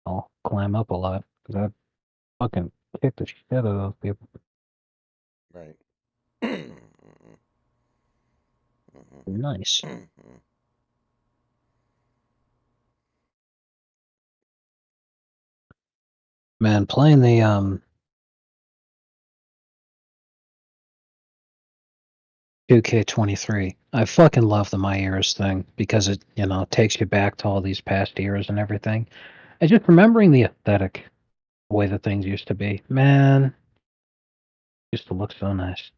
I'll climb up a lot because I fucking kick the shit out of those people. Right. Nice. Man, playing the 2K23, I fucking love the My Eras thing because it, takes you back to all these past eras and everything. And just remembering the aesthetic, the way that things used to be. Man, used to look so nice.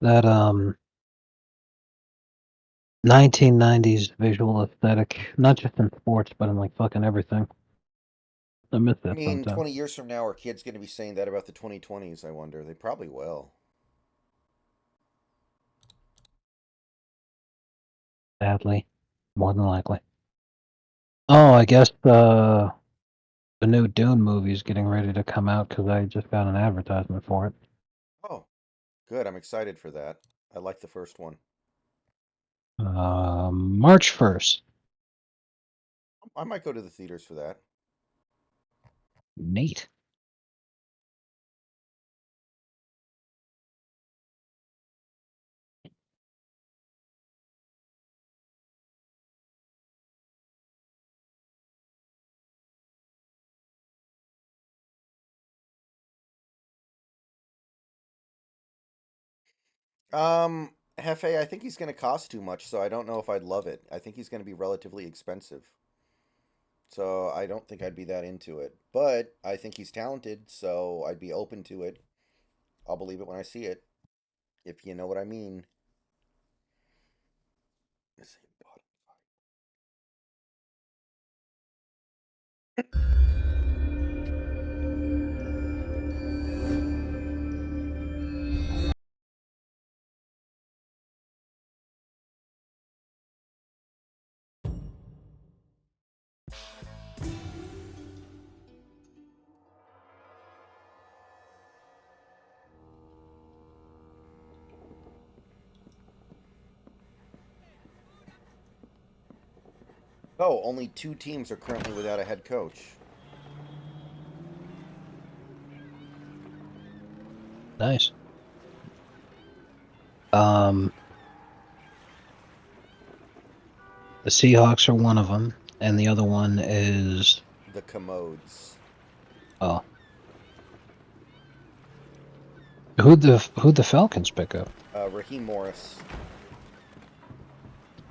That 1990s visual aesthetic, not just in sports, but in like fucking everything. I miss I that mean, sometimes. 20 years from now, are kids going to be saying that about the 2020s? I wonder. They probably will. Sadly, more than likely. Oh, I guess the new Dune movie is getting ready to come out because I just got an advertisement for it. Oh, good. I'm excited for that. I like the first one. March 1st. I might go to the theaters for that. Neat. Hefe, I think he's going to cost too much, so I don't know if I'd love it. I think he's going to be relatively expensive. So I don't think I'd be that into it. But I think he's talented, so I'd be open to it. I'll believe it when I see it, if you know what I mean. Let's see, Oh, only two teams are currently without a head coach. Nice. Um, the Seahawks are one of them, and the other one is The Commodes. oh, who'd the Falcons pick up? Raheem Morris.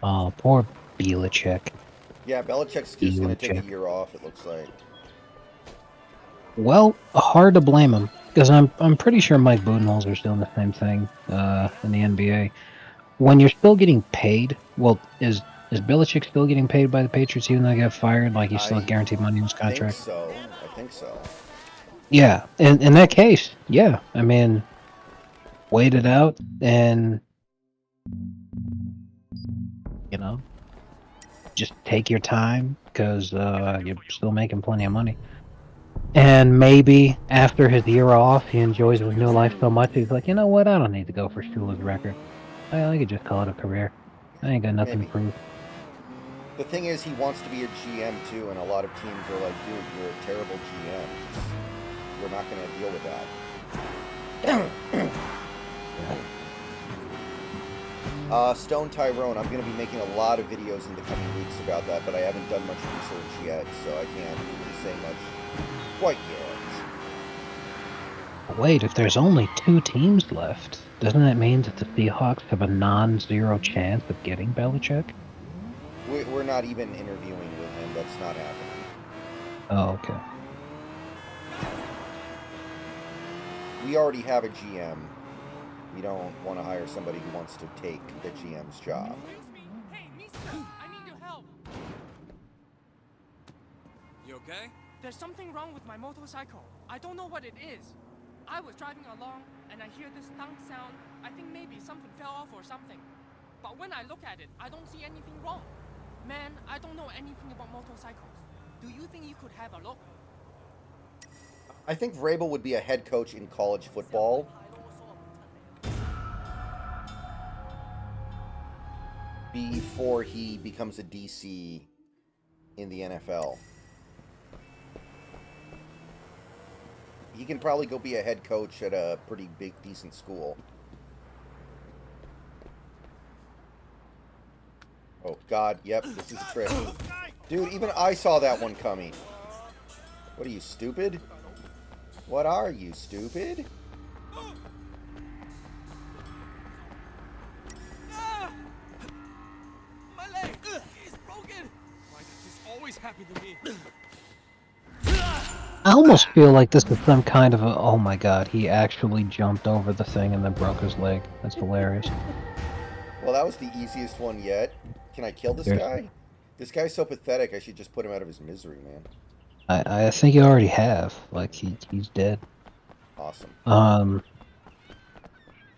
Oh, poor Belichick. Yeah, Belichick's just going to take a Belichick. year off, it looks like. Well, hard to blame him because I'm pretty sure Mike Budenholzer's doing the same thing in the NBA. When you're still getting paid, well, is Belichick still getting paid by the Patriots even though he got fired? Like he's still I guaranteed money in his think contract? so. I think so. Yeah, in that case, yeah. I mean, wait it out and you know just take your time because you're still making plenty of money. And maybe after his year off, he enjoys his new life so much he's like, you know what? I don't need to go for Shula's record. I could just call it a career. I ain't got nothing to Maybe. prove. The thing is, he wants to be a GM too, and a lot of teams are like, dude, you're a terrible GM. We're not going to deal with that. Yeah. Stone Tyrone, I'm going to be making a lot of videos in the coming weeks about that, but I haven't done much research yet, so I can't really say much quite yet. Wait, if there's only 2 teams left, doesn't that mean that the Seahawks have a non-zero chance of getting Belichick? We're not even interviewing with him. That's not happening. Oh, okay. We already have a GM. We don't want to hire somebody who wants to take the GM's job. Excuse me! Hey, mister! I need your help! You okay? There's something wrong with my motorcycle. I don't know what it is. I was driving along and I hear this thunk sound. I think maybe something fell off or something. But when I look at it, I don't see anything wrong. Man, I don't know anything about motorcycles. Do you think you could have a look? I think Vrabel would be a head coach in college football. before he becomes a DC in the NFL. He can probably go be a head coach at a pretty big, decent school. Oh, God. Yep, this is a trick. Dude, even I saw that one coming. What are you, stupid? What are you, stupid? My leg! It's broken! Why does this always happen to me? I almost feel like this is some kind of a, oh my god, he actually jumped over the thing and then broke his leg. That's hilarious. Well, that was the easiest one yet. Can I kill this Yes. guy? This guy's so pathetic, I should just put him out of his misery, man. I think you already have. Like, he's dead. Awesome.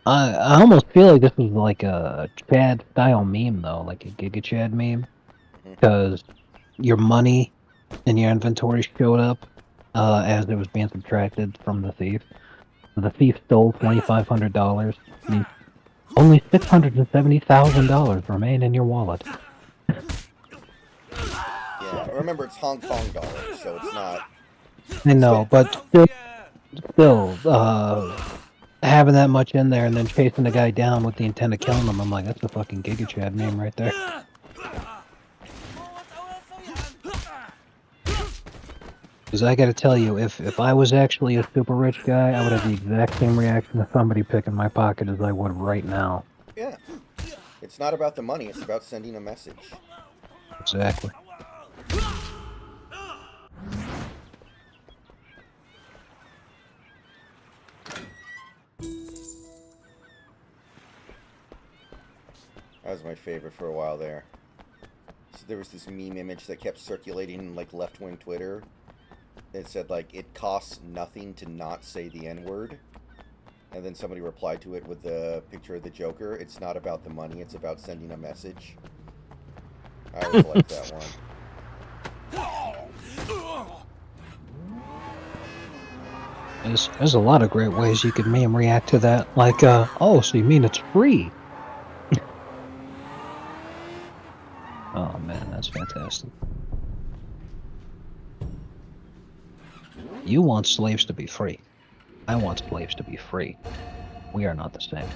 I almost feel like this was like a Chad style meme though, like a Giga Chad meme, because your money in your inventory showed up as it was being subtracted from the thief. The thief stole $2,500. Only $670,000 remain in your wallet. Yeah, remember it's Hong Kong dollars, so it's not... I know, but still, having that much in there and then chasing the guy down with the intent of killing him, I'm like, that's a fucking Giga Chad meme right there. Because I gotta tell you, if I was actually a super rich guy, I would have the exact same reaction to somebody picking my pocket as I would right now. Yeah. It's not about the money, it's about sending a message. Exactly. That was my favorite for a while there. So there was this meme image that kept circulating in like left-wing Twitter. It said like, it costs nothing to not say the N-word. And then somebody replied to it with the picture of the Joker. It's not about the money, it's about sending a message. I always liked that one. There's a lot of great ways you could meme react to that. Like, oh, so you mean it's free? Oh man, that's fantastic. You want slaves to be free. I want slaves to be free. We are not the same.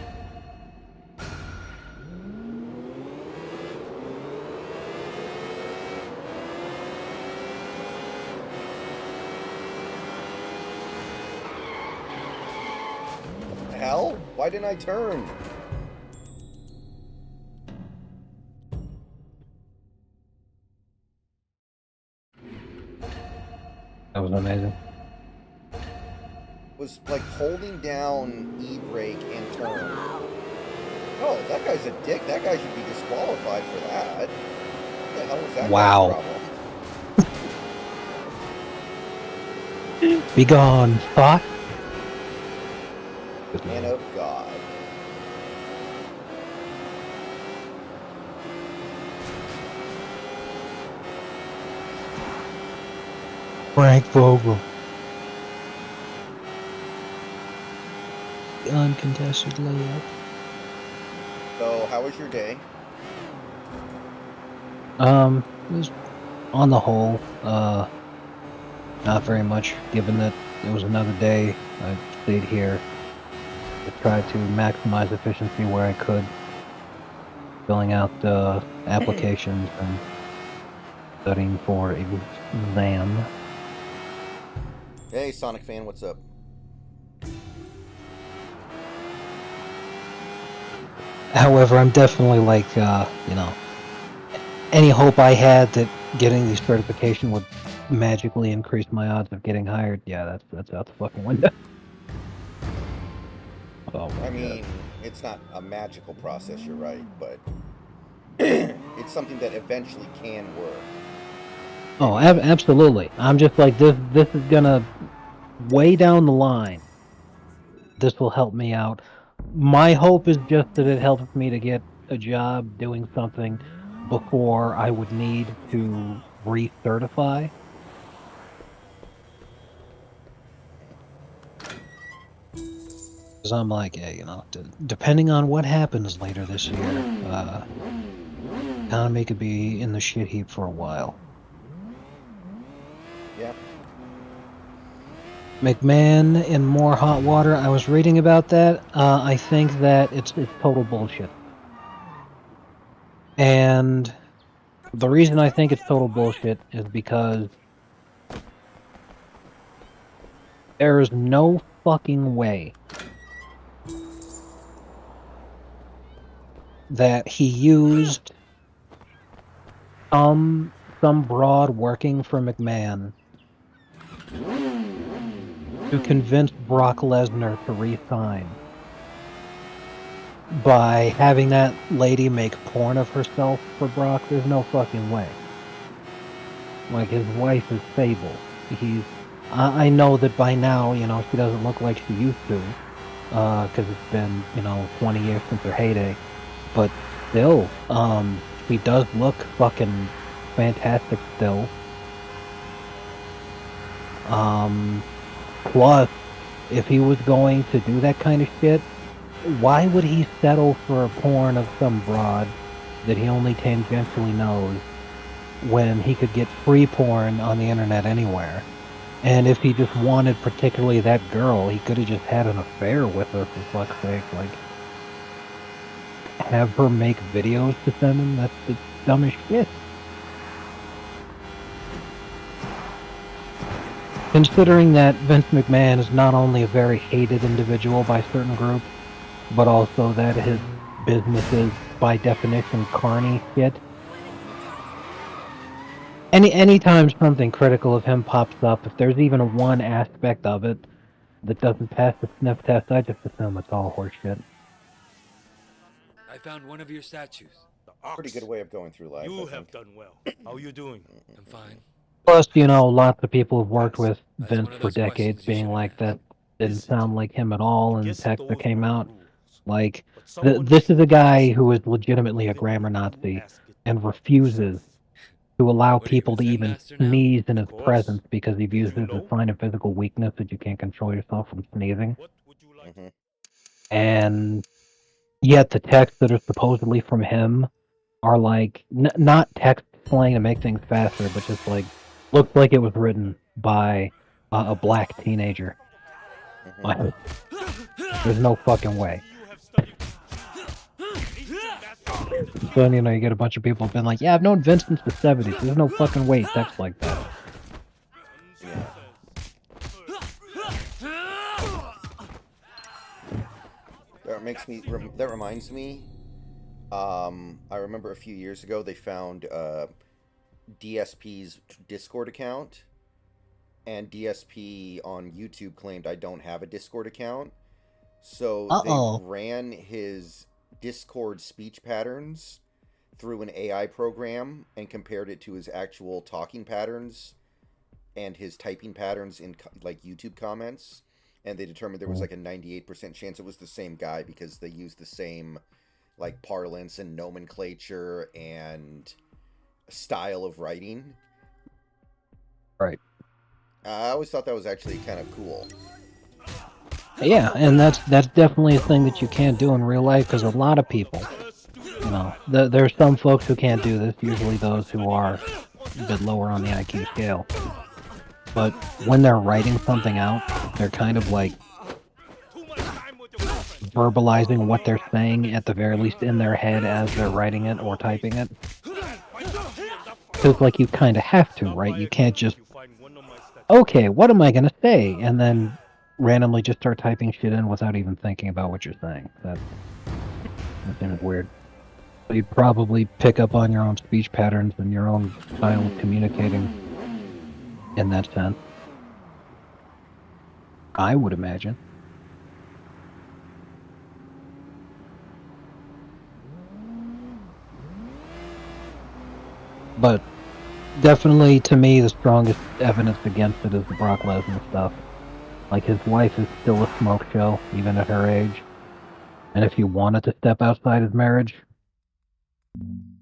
Hell? Why didn't I turn? That was amazing. Was like holding down E-brake and turn. Oh, that guy's a dick. That guy should be disqualified for that. What the hell was that Wow. guy's problem? Be gone, thought. Man of God. Frank Vogel. Uncontested layup. So, how was your day? It was on the whole, not very much, given that it was another day. I stayed here to try to maximize efficiency where I could, filling out applications and studying for exam. Hey, Sonic fan, what's up? However, I'm definitely like, you know, any hope I had that getting the certification would magically increase my odds of getting hired, yeah, that's out the fucking window. Oh my I God. mean, it's not a magical process, you're right, but it's something that eventually can work. Oh, absolutely. I'm just like, this is gonna, way down the line, this will help me out. My hope is just that it helps me to get a job doing something before I would need to recertify. Because I'm like, hey, you know, depending on what happens later this year, economy could be in the shit heap for a while. Yeah. McMahon in more hot water. I was reading about that. I think that it's total bullshit. And the reason I think it's total bullshit is because there is no fucking way that he used some broad working for McMahon to convince Brock Lesnar to re-sign by having that lady make porn of herself for Brock. There's no fucking way. Like, his wife is Fable. I know that by now, you know, she doesn't look like she used to, because it's been, you know, 20 years since her heyday. But still, she does look fucking fantastic still. Plus, if he was going to do that kind of shit, why would he settle for a porn of some broad that he only tangentially knows when he could get free porn on the internet anywhere? And if he just wanted particularly that girl, he could have just had an affair with her, for fuck's sake. Like, have her make videos to send him? That's the dumbest shit. Considering that Vince McMahon is not only a very hated individual by certain groups, but also that his business is, by definition, carny shit. Anytime something critical of him pops up, if there's even one aspect of it that doesn't pass the sniff test, I just assume it's all horseshit. I found one of your statues. The ox. Pretty good way of going through life. You I have think. done well. How are you doing? I'm fine. Plus, you know, lots of people have worked with That's Vince one of for those questions decades you being should've like, that asked. didn't Is it? sound like him at all in the Guess text that those came were out. rules. Like, But someone this is a should guy ask. who is legitimately a Didn't grammar you Nazi ask it and refuses to allow What are you, people to Zen even master now? sneeze in his Of course. presence because he Did views you it as a know? sign of physical weakness that you can't control yourself from sneezing. What would you like? Mhm. And yet the texts that are supposedly from him are like, not text slang to make things faster, but just like, looks like it was written by a black teenager. Mhm. Like, there's no fucking way. You have studied. Ancient So, you know, you get a bunch of people been like, yeah, I've known Vince since the 70s. There's no fucking way text like that. Yeah. That reminds me. I remember a few years ago they found DSP's Discord account, and DSP on YouTube claimed I don't have a Discord account. So Uh-oh. they ran his Discord speech patterns through an AI program and compared it to his actual talking patterns and his typing patterns in like YouTube comments, and they determined there was like a 98% chance it was the same guy because they used the same like parlance and nomenclature and style of writing. Right. I always thought that was actually kind of cool. Yeah, and that's definitely a thing that you can't do in real life, because a lot of people, you know, there's some folks who can't do this, usually those who are a bit lower on the IQ scale. But when they're writing something out, they're kind of like verbalizing what they're saying, at the very least in their head as they're writing it or typing it. Because, like, you kind of have to, right? You can't just, okay, what am I going to say? And then randomly just start typing shit in without even thinking about what you're saying. That seems weird. So you'd probably pick up on your own speech patterns and your own style of communicating in that sense. I would imagine. But definitely, to me, the strongest evidence against it is the Brock Lesnar stuff. Like, his wife is still a smoke show, even at her age. And if he wanted to step outside his marriage,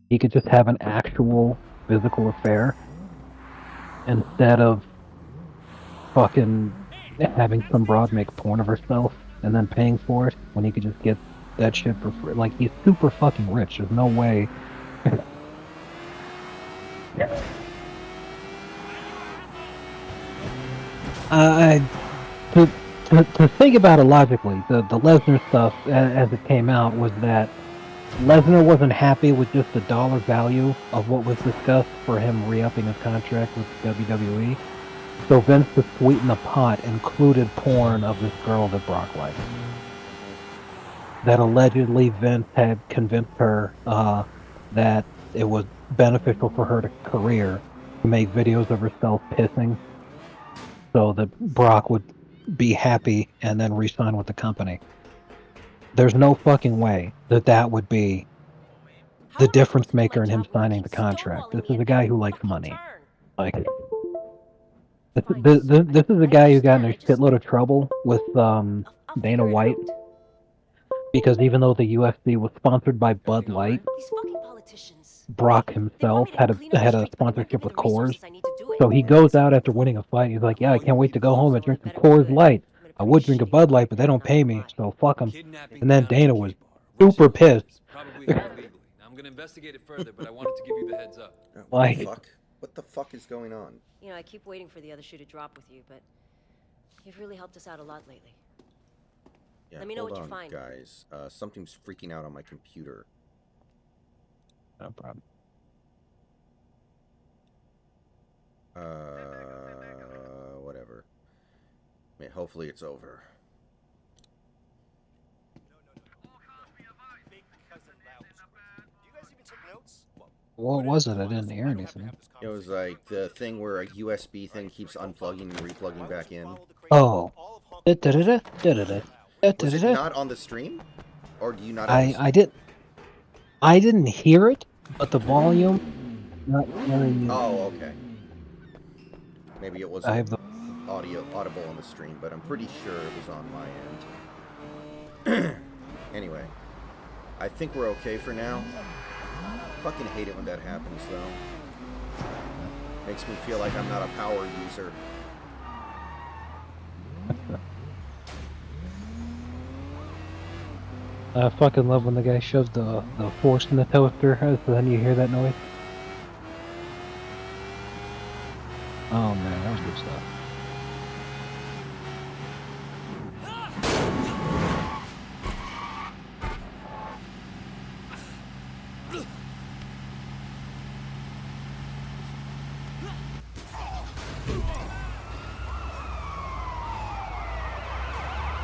he could just have an actual physical affair instead of fucking having some broad make porn of herself and then paying for it, when he could just get that shit for free. Like, he's super fucking rich. There's no way I to think about it logically, the Lesnar stuff as it came out was that Lesnar wasn't happy with just the dollar value of what was discussed for him re-upping his contract with WWE. So Vince, to sweeten the pot, included porn of this girl that Brock liked. That allegedly Vince had convinced her that it was beneficial for her career to make videos of herself pissing, so that Brock would be happy and then re-sign with the company. There's no fucking way that that would be the difference maker in him signing the contract. This is a guy who likes money. Like, this is a guy who got in a shitload of trouble with Dana White, because even though the UFC was sponsored by Bud Light, Brock himself had a sponsorship with Coors. So he goes out after winning a fight. He's like, "Yeah, I can't wait to go home and drink some Coors Light. I would drink a Bud Light, but they don't pay me, so fuck them." And then Dana was super pissed. Probably illegally. Now, I'm gonna investigate it further, but I wanted to give you the heads up. What the fuck? What the fuck is going on? You know, I keep waiting for the other shoe to drop with you, but you've really helped us out a lot lately. Yeah, Let me know hold what you on, find. guys. Something's freaking out on my computer. No problem. Whatever. I mean, hopefully it's over. What was it? I didn't hear anything. It was like the thing where a USB thing keeps unplugging and replugging back in. Oh. Was it not on the stream? Or do you not I didn't hear it, but the volume not very. Oh, okay. Maybe it I wasn't have the audible on the stream, but I'm pretty sure it was on my end. Anyway, I think we're okay for now. Fucking hate it when that happens, though. Makes me feel like I'm not a power user. I fucking love when the guy shoves the force in the toaster, so then you hear that noise. Oh man, that was good stuff.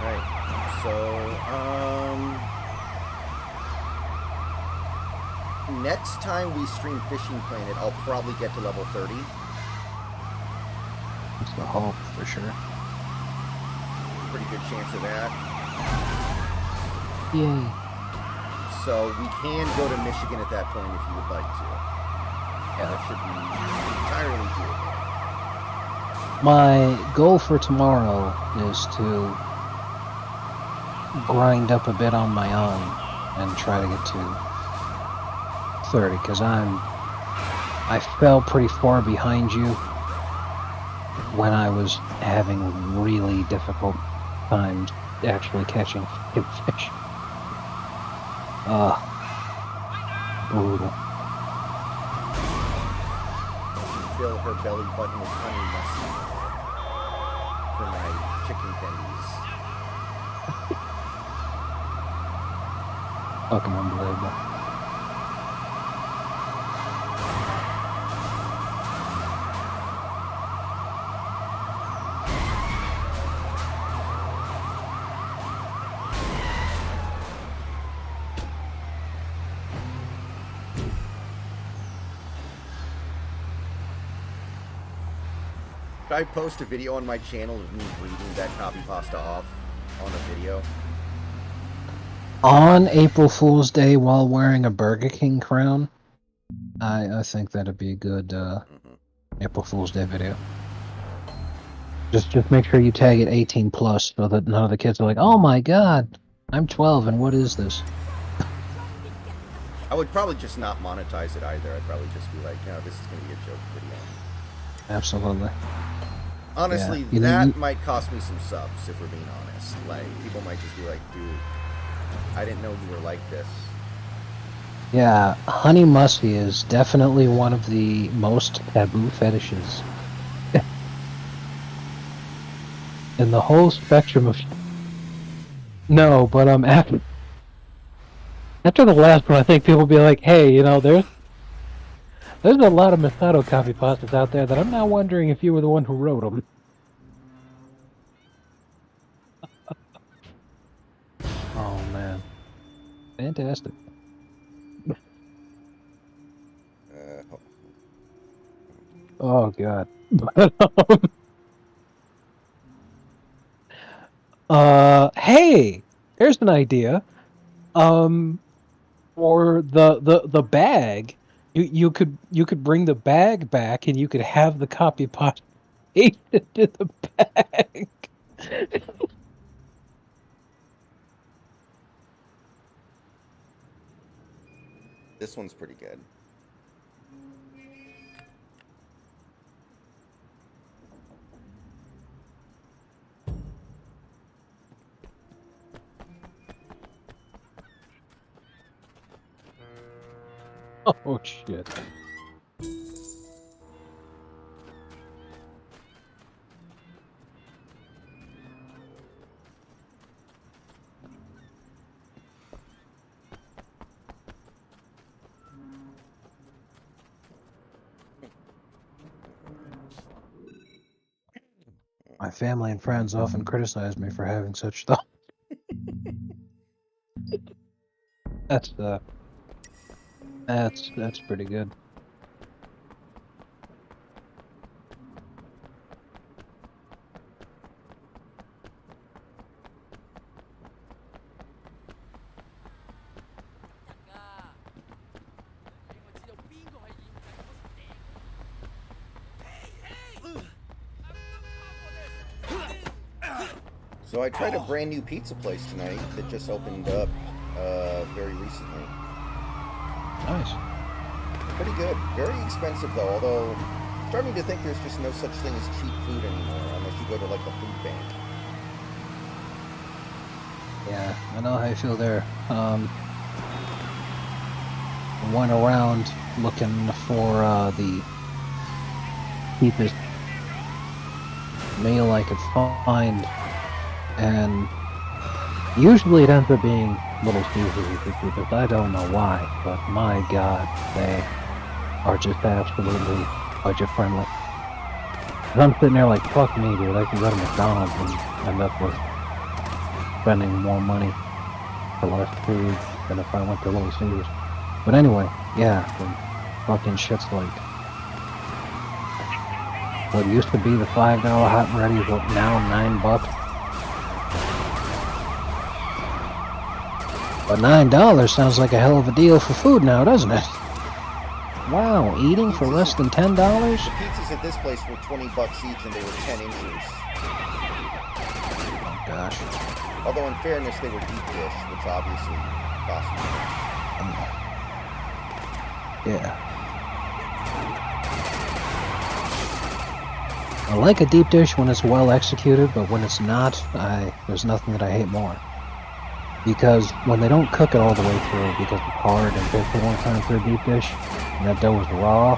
Right. So, next time we stream Fishing Planet, I'll probably get to level 30. It's the hope, for sure. Pretty good chance of that. Yay. So we can go to Michigan at that point if you would like to. Yeah. That should be entirely doable. My goal for tomorrow is to grind up a bit on my own and try to get to 30, because I fell pretty far behind you when I was having really difficult times actually catching fish. Brutal. Fill her belly button with honey mustard for my chicken tendies. Fucking unbelievable. Should I post a video on my channel of me reading that copy pasta off on a video? On April Fool's Day while wearing a Burger King crown, I think that'd be a good April Fool's Day video. Just make sure you tag it 18 plus so that none of the kids are like, "Oh my god, I'm 12 and what is this?" I would probably just not monetize it either. I'd probably just be like, no, this is going to be a joke video. Absolutely. Honestly, Yeah. that might cost me some subs, if we're being honest. Like, people might just be like, dude, I didn't know you were like this. Yeah, honey mussy is definitely one of the most taboo fetishes in the whole spectrum of. No, but after the last one, I think people will be like, "Hey, there's a lot of Masato copy pastas out there that I'm now wondering if you were the one who wrote them." Oh man, fantastic! Ho- Oh god, but hey, there's an idea. Um, or the bag. You could bring the bag back and you could have the copy pasta pasted to the bag. This one's pretty good. Oh shit. My family and friends often criticize me for having such stuff. That's that's pretty good. So I tried a brand new pizza place tonight that just opened up very recently. Nice. Pretty good. Very expensive though, although I'm starting to think there's just no such thing as cheap food anymore unless you go to like a food bank. Yeah, I know how you feel there. Went around looking for the cheapest meal I could find, and usually it ends up being Little Caesars because I don't know why, but my god, they are just absolutely budget friendly. And I'm sitting there like, fuck me, dude, I can go to McDonald's and end up with spending more money for less food than if I went to Little Caesars. But anyway, yeah, the fucking shit's like what used to be the $5 hot and ready is what now $9. But $9 sounds like a hell of a deal for food now, doesn't it? Wow, eating for less than $10? The pizzas at this place were $20 each and they were 10 inches. Oh gosh. Although in fairness, they were deep dish, which obviously cost more. Yeah. I like a deep dish when it's well executed, but when it's not, there's nothing that I hate more. Because when they don't cook it all the way through because it's hard and takes a long time for a deep dish, and that dough is raw,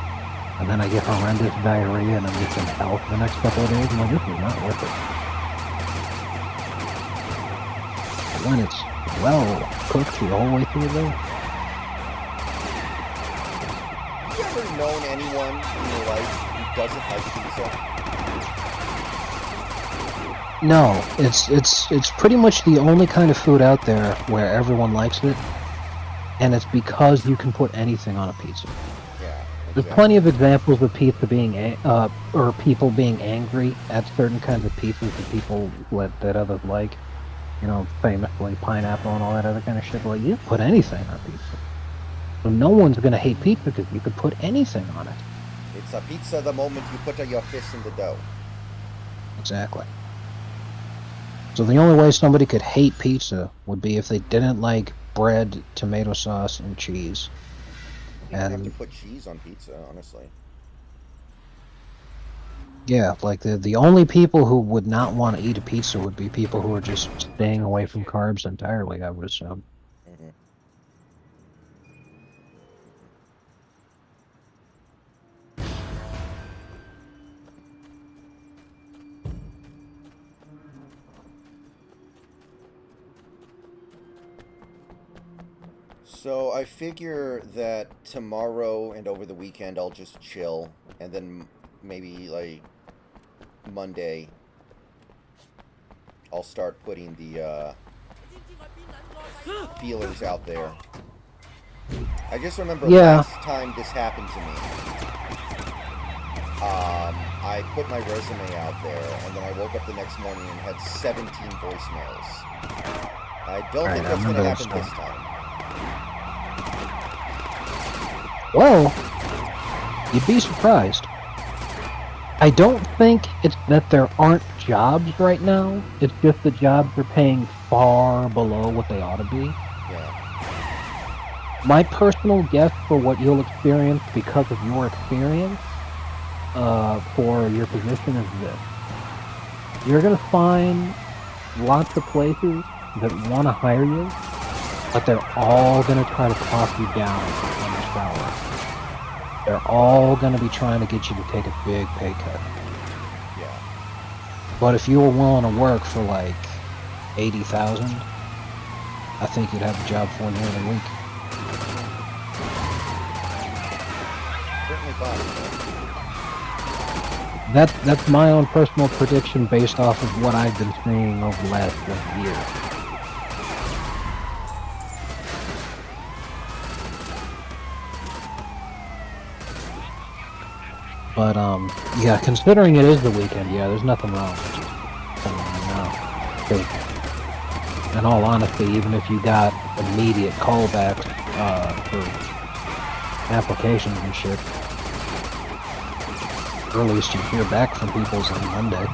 and then I get horrendous diarrhea and I'm just in hell for the next couple of days, I'm like, this is not worth it. But when it's well cooked the whole way through though, Have you ever known anyone in your life who doesn't like pizza? no, it's pretty much the only kind of food out there where everyone likes it, and it's because you can put anything on a pizza. Yeah. There's plenty of examples of pizza being or people being angry at certain kinds of pizzas that others like. You know, famously pineapple and all that other kind of shit. Like, you can put anything on pizza. So no one's gonna hate pizza because you could put anything on it. It's a pizza the moment you put your fist in the dough. Exactly. So the only way somebody could hate pizza would be if they didn't like bread, tomato sauce, and cheese. You don't have to And put cheese on pizza, honestly. yeah, like the only people who would not want to eat a pizza would be people who are just staying away from carbs entirely, I would assume. Mhm. So I figure that tomorrow and over the weekend I'll just chill, and then maybe like Monday I'll start putting the feelers out there. I just remember Yeah. last time this happened to me. I put my resume out there, and then I woke up the next morning and had 17 voicemails. I don't Right, think I that's going to remember that happen this stuff. time. Well, you'd be surprised. I don't think it's that there aren't jobs right now. It's just the jobs are paying far below what they ought to be. Yeah. My personal guess for what you'll experience because of your experience for your position is this. You're going to find lots of places that want to hire you, but they're all going to try to talk you down on your salary. They're all going to be trying to get you to take a big pay cut. Yeah. But if you were willing to work for like 80,000, I think you'd have a job for nearly a week. Certainly possible. That's my own personal prediction based off of what I've been seeing over the last year. But yeah, considering it is the weekend, yeah, there's nothing wrong with just telling you now. 'Cause in all honesty, even if you got immediate callbacks for applications and shit, earliest you hear back from people's on Monday.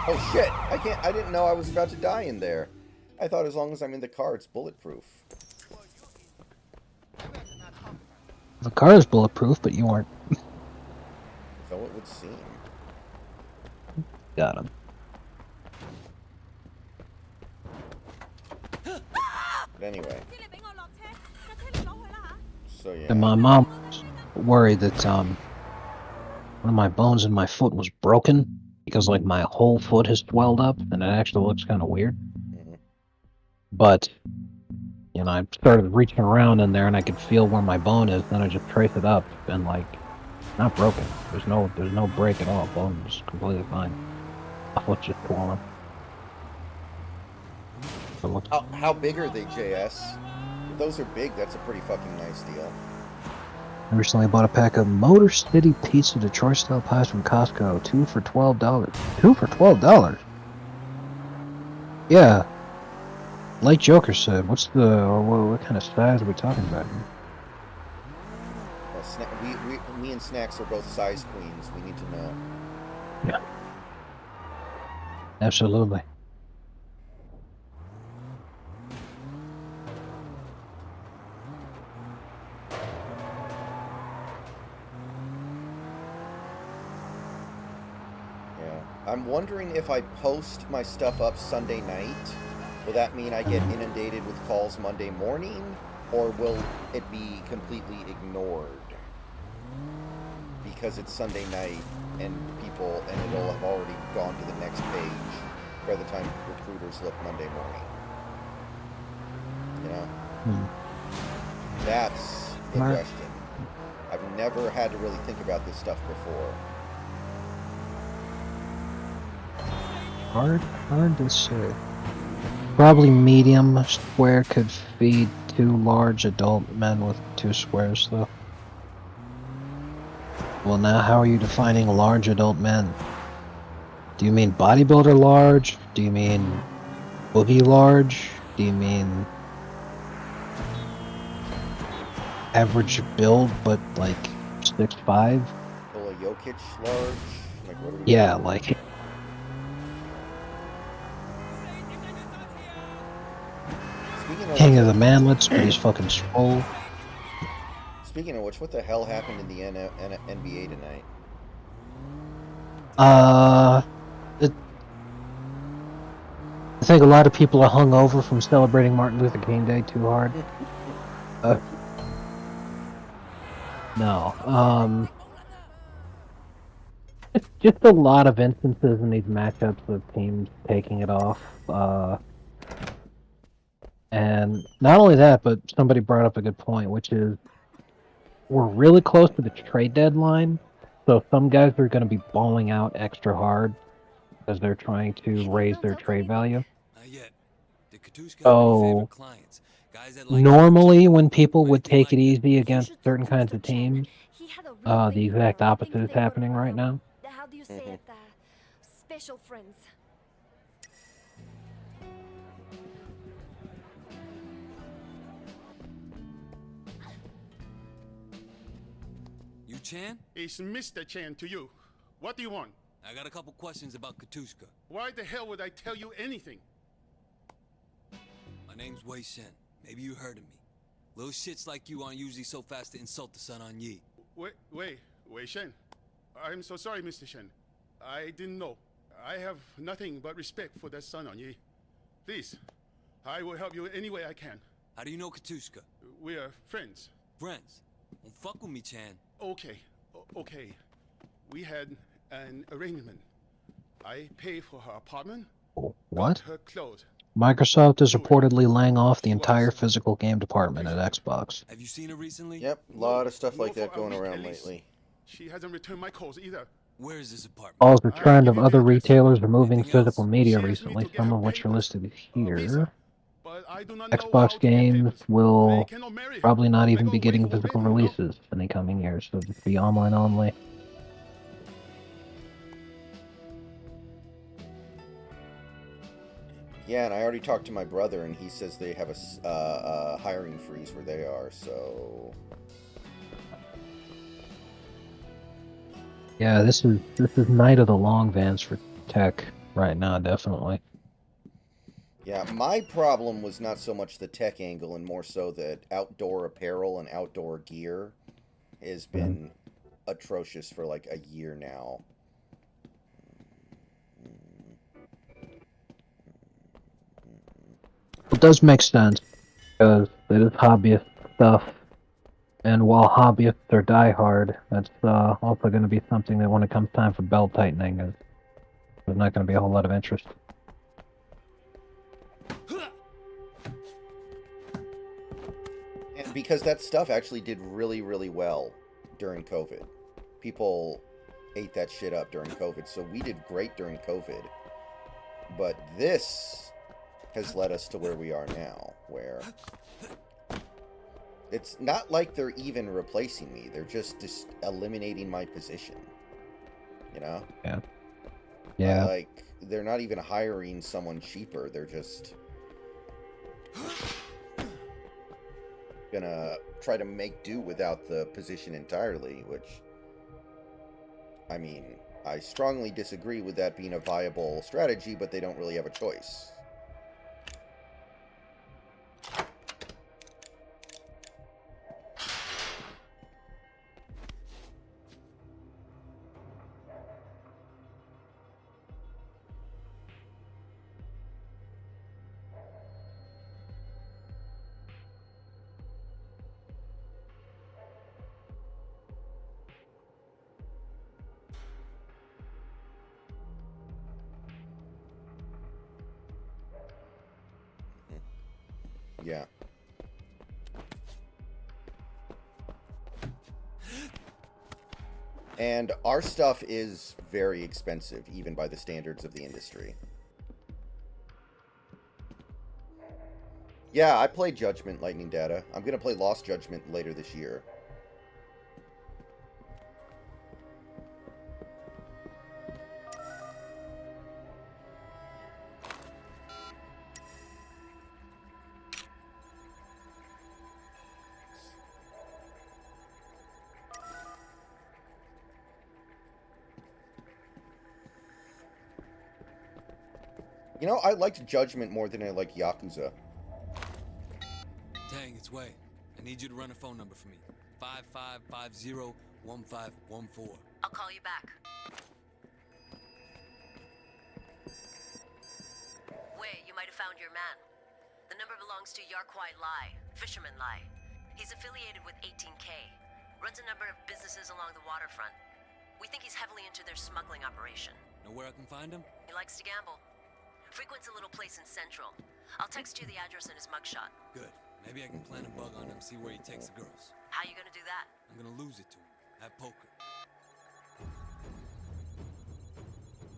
Oh shit! I didn't know I was about to die in there. I thought as long as I'm in the car, it's bulletproof. The car is bulletproof, but you aren't. So it would seem. Got him. But anyway. So yeah. And my mom was worried that one of my bones in my foot was broken because like my whole foot has swelled up, and it actually looks kind of weird. Mhm. But you know, I started reaching around in there, and I could feel where my bone is. Then I just traced it up, and like, not broken. There's no break at all. Bone was completely fine. My foot's just swollen. So it looks How big are they, JS? If those are big, that's a pretty fucking nice deal. I recently bought a pack of Motor City Pizza Detroit style pies from Costco. 2 for $12. 2 for $12? Yeah. Like Joker said, what's the what kind of size are we talking about here? Me and Snacks are both size queens. We need to know. Yeah. Absolutely. Yeah. I'm wondering if I post my stuff up Sunday night, will that mean I get inundated with calls Monday morning, or will it be completely ignored? Because it's Sunday night and it'll have already gone to the next page by the time recruiters look Monday morning. You know? That's the Right. question. I've never had to really think about this stuff before. Hard to say. Probably medium square could feed 2 large adult men with 2 squares, though. Well, now how are you defining large adult men? Do you mean bodybuilder large? Do you mean boogie large? Do you mean average build but like 6'5"? Nikola Jokic large? Like, what are we Yeah, doing? like Speaking of king of which, the manlets, but he's fucking swole. speaking of which, what the hell happened in the NBA tonight? I think a lot of people are hungover from celebrating Martin Luther King Day too hard. No. It's just a lot of instances in these matchups of teams taking it off. And not only that, but somebody brought up a good point, which is we're really close to the trade deadline. So some guys are going to be balling out extra hard as they're trying to Have you raise found their out trade anything? value. Not yet. Did Katushka have any So favorite clients? Guys that like to normally cheat when or people would anything take it like that? easy You against should certain talk to kinds Mr. of Chen. teams, He had a real the thing for exact her. I opposite think is they were, happening right now. how do you say it? Special friends. You Chan? It's Mr. Chen to you. What do you want? I got a couple questions about Katushka. Why the hell would I tell you anything? My name's Wei Shen. Maybe you heard of me. Little shits like you aren't usually so fast to insult the Sun On Yi. Wei Shen. I'm so sorry, Mr. Shen. I didn't know. I have nothing but respect for that son on Yi. Please, I will help you any way I can. How do you know Katushka? We are friends. Friends. Don't fuck with me, Chan. Okay, okay. We had an arrangement. I pay for her apartment, What? got her clothes. Microsoft is Sure. reportedly laying off the She entire was, physical game department at Xbox. Have you seen her recently? Yep, a lot of stuff No like that for a going week around at least. lately. She hasn't returned my calls either. Where is this apartment? Follows the I'll trend give of you the other address. retailers removing Anything else? physical media She asked me recently, to get some her of which are papers, listed a visa, here. but I do not know how Xbox to get games papers. will I cannot marry her. probably not I even got be a getting wife physical already, you know? releases in the coming years, so just be online only. Yeah, and I already talked to my brother, and he says they have a hiring freeze where they are, so... Yeah, this is night of the long vans for tech right now, definitely. Yeah, my problem was not so much the tech angle and more so that outdoor apparel and outdoor gear has been atrocious for like a year now. It does make sense, because it is hobbyist stuff, and while hobbyists are diehard, that's also going to be something that when it comes time for belt tightening, there's not going to be a whole lot of interest. And because that stuff actually did really, really well during COVID. People ate that shit up during COVID, so we did great during COVID. But this has led us to where we are now, where it's not like they're even replacing me. They're just eliminating my position. You know? Yeah. Like, they're not even hiring someone cheaper. They're just gonna try to make do without the position entirely, which, I mean, I strongly disagree with that being a viable strategy, but they don't really have a choice. Yeah. And our stuff is very expensive, even by the standards of the industry. Yeah, I played Judgment, Lightning Data. I'm going to play Lost Judgment later this year. You know, I liked Judgment more than I liked Yakuza. Dang, it's Wei. I need you to run a phone number for me. 5550-1514. I'll call you back. Wei, you might have found your man. The number belongs to Yarkwai Lai, Fisherman Lai. He's affiliated with 18K. Runs a number of businesses along the waterfront. We think he's heavily into their smuggling operation. Know where I can find him? He likes to gamble. Frequents a little place in Central. I'll text you the address and his mugshot. Good. Maybe I can plant a bug on him, see where he takes the girls. How you gonna do that? I'm gonna lose it to him at poker.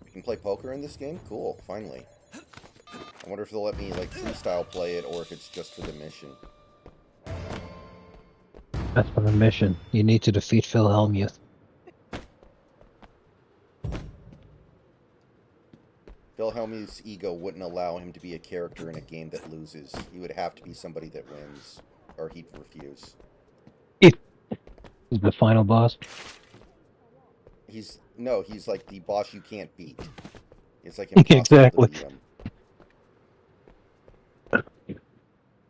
You can play poker in this game? Cool, finally. I wonder if they'll let me, like, freestyle play it, or if it's just for the mission. That's for the mission. You need to defeat Phil Hellmuth. Phil Hellmuth's ego wouldn't allow him to be a character in a game that loses. He would have to be somebody that wins, or he'd refuse. He's the final boss. He's like the boss you can't beat. It's like impossible Exactly. to beat him.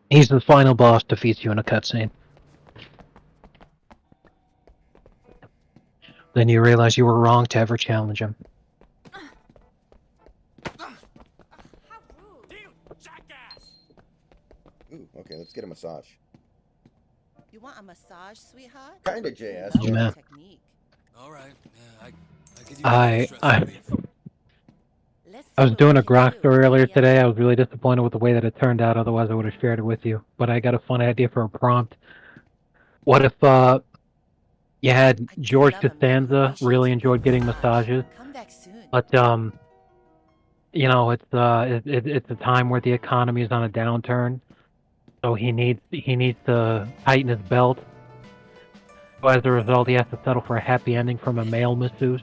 He's the final boss, defeats you in a cutscene. Then you realize you were wrong to ever challenge him. How rude. You jackass! Ooh, okay, let's get a massage. You want a massage, sweetheart? Kinda, JS. Love Yeah. that technique. All right. Yeah, I could use I- stress I- relief. Let's I was see what doing we a can Grok do, story earlier Maria. today. I was really disappointed with the way that it turned out. Otherwise, I would have shared it with you. But I got a fun idea for a prompt. What if you had I do George love a man who Costanza appreciates really a enjoyed good getting massage. massages, Come back soon. but you know, it's a time where the economy is on a downturn, so he needs to tighten his belt. So as a result, he has to settle for a happy ending from a male masseuse.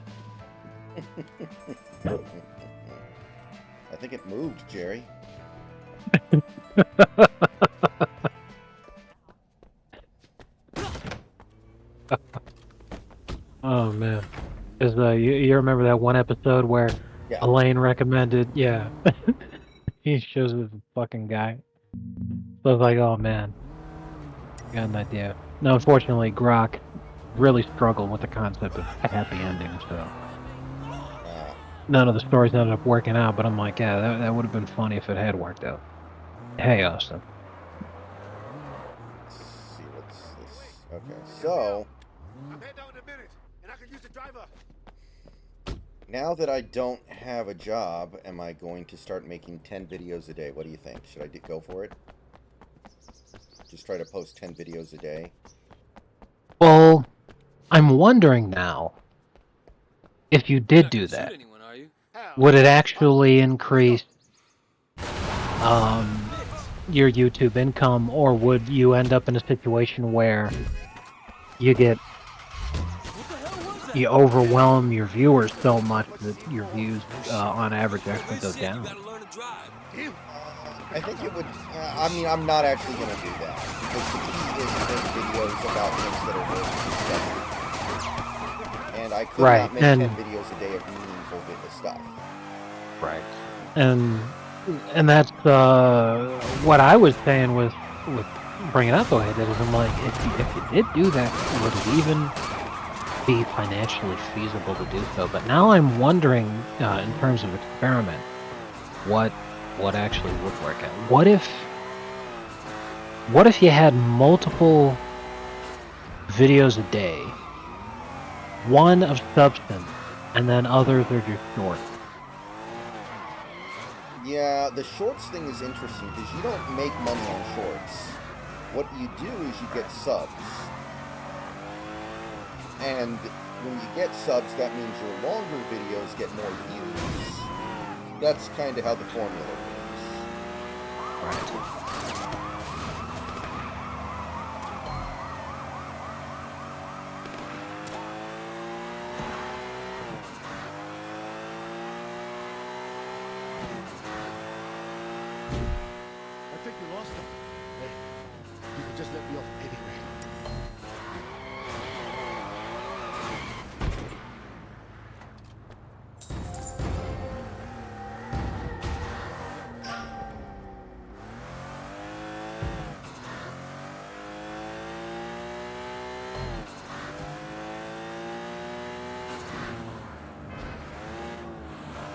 I think it moved, Jerry. Oh man, is you remember that one episode where Yeah. Elaine recommended? Yeah, he shows this fucking guy. So I was like, oh man, got an idea. No, unfortunately, Grok really struggled with the concept of happy ending, so none of the stories ended up working out. But I'm like, yeah, that would have been funny if it had worked out. Hey, Austin. Let's see what's this. Okay, so I'm head down in a minute, and I can use the driver. now that I don't have a job, am I going to start making 10 videos a day? What do you think? Should I go for it? Just try to post 10 videos a day? Well, I'm wondering now if you You're did not do gonna shoot that. anyone, are you? Would it actually increase your YouTube income, or would you end up in a situation where you overwhelm your viewers so much that your views on average actually go You down? gotta learn to drive. I think it would. I mean, I'm not actually going to do that. Because the key is to make videos about things that are worth discussing. And I could Right, not make and- 10 videos a day of meaningful stuff. Right. And that's what I was saying with bringing up Ohad, is I'm like, if you did do that, would it even be financially feasible to do so? But now I'm wondering, in terms of experiment, what actually would work out. What if you had multiple videos a day, one of substance, and then others are just short? Yeah, the shorts thing is interesting because you don't make money on shorts. What you do is you get subs. And when you get subs, that means your longer videos get more views. That's kind of how the formula works. Right. I think you lost him. Hey, you can just let me off anyway.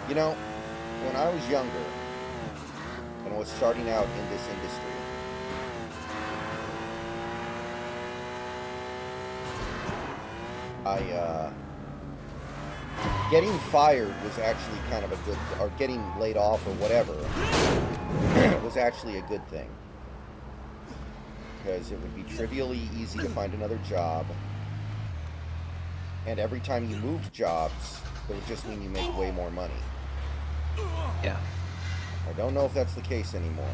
You know, when I was younger and was starting out in this industry, getting fired was actually kind of a good, or getting laid off or whatever, was actually a good thing. Because it would be trivially easy to find another job. And every time you moved jobs, it would just mean you make way more money. Yeah. I don't know if that's the case anymore.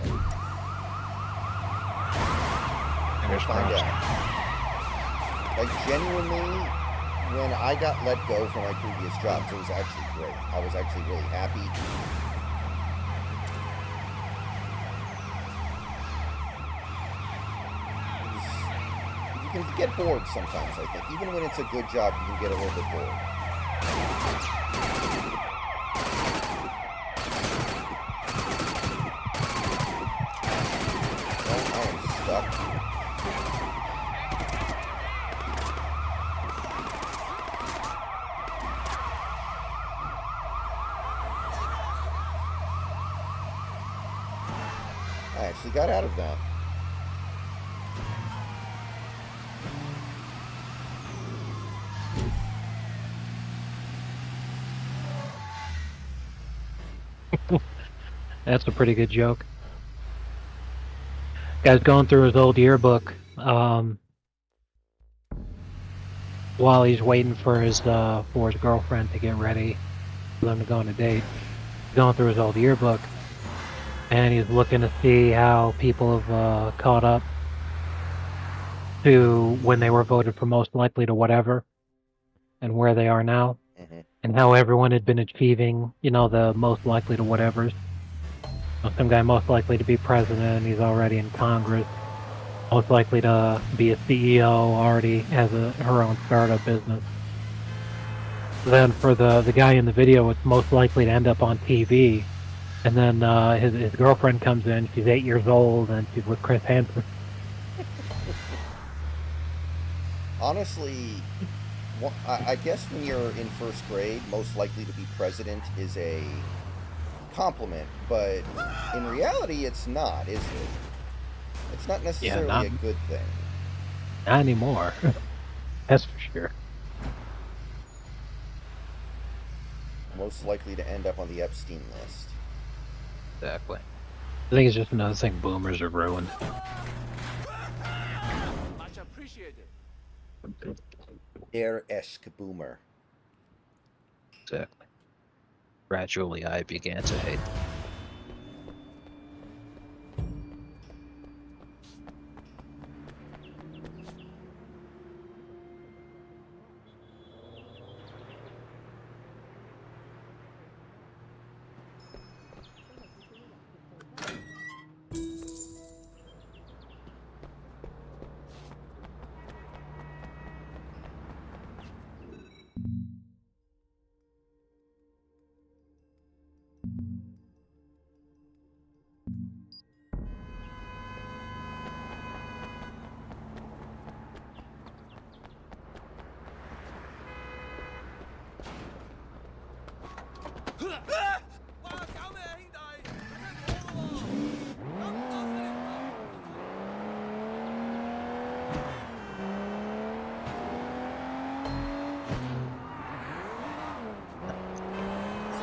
Fingers We'll find crossed. out. Like, genuinely, when I got let go from my previous jobs, it was actually great. I was actually really happy. You can get bored sometimes, I think. Even when it's a good job, you can get a little bit bored. Well, I am stuck. I actually got out of that. That's a pretty good joke. Guy's going through his old yearbook while he's waiting for his girlfriend to get ready for them to go on a date. He's going through his old yearbook, and he's looking to see how people have caught up to when they were voted for most likely to whatever, and where they are now, and how everyone had been achieving, you know, the most likely to whatevers. Some guy most likely to be president, he's already in Congress. Most likely to be a CEO, already has her own startup business. Then for the guy in the video, it's most likely to end up on TV. And then his girlfriend comes in, she's 8 years old, and she's with Chris Hansen. Honestly, I guess when you're in first grade, most likely to be president is a compliment, but in reality, it's not, is it? It's not necessarily a good thing. Not anymore. That's for sure. Most likely to end up on the Epstein list. Exactly. I think it's just another thing boomers are ruined. Much appreciated. Air-esque boomer. Exactly. Gradually, I began to hate them.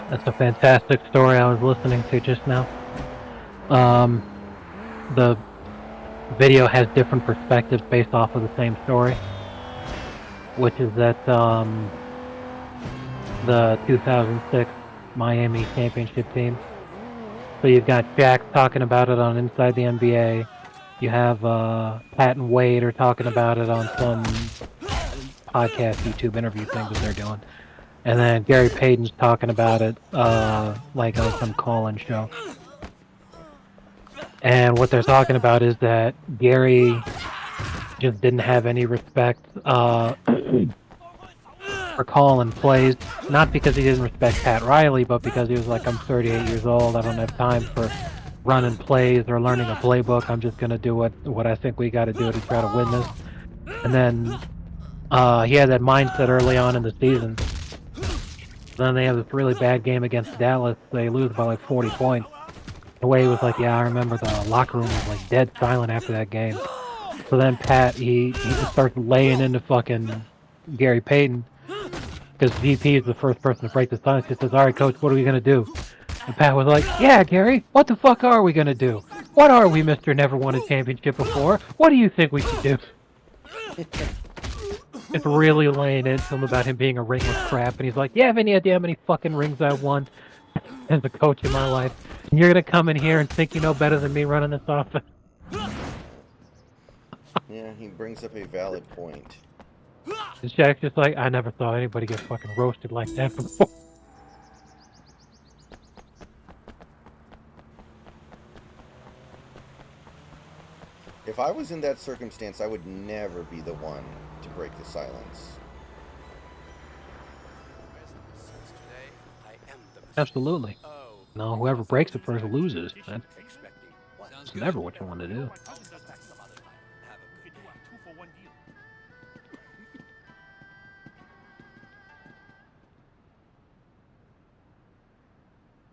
That's a fantastic story I was listening to just now. The video has different perspectives based off of the same story, which is that the 2006 Miami championship team. So you've got Shaq talking about it on Inside the NBA. You have Pat and Wade are talking about it on some podcast, YouTube interview thing that they're doing. And then Gary Payton's talking about it like on some call-in show. And what they're talking about is that Gary just didn't have any respect for calling plays. Not because he didn't respect Pat Riley, but because he was like, I'm 38 years old, I don't have time for running plays or learning a playbook. I'm just going to do what I think we got to do to try to win this. And then he had that mindset early on in the season. Then they have this really bad game against Dallas. They lose by like 40 points. The way he was like, yeah, I remember the locker room was like dead silent after that game. So then Pat, he just starts laying into fucking Gary Payton. because VP is the first person to break the silence. He says, "All right, coach, what are we gonna do?" And Pat was like, "Yeah, Gary, what the fuck are we gonna do? What are we, Mister Never Won a Championship before? What do you think we should do?" It's really laying into him about him being a ringless crap, and he's like, "You have any idea how many fucking rings I won as a coach in my life? And you're gonna come in here and think you know better than me running this offense?" Yeah, he brings up a valid point. And Shaq's just like, "I never saw anybody get fucking roasted like that before." If I was in that circumstance, I would never be the one to break the silence. Absolutely. No, whoever breaks it first loses. That's Sounds never good. what you want to do. Have a good day.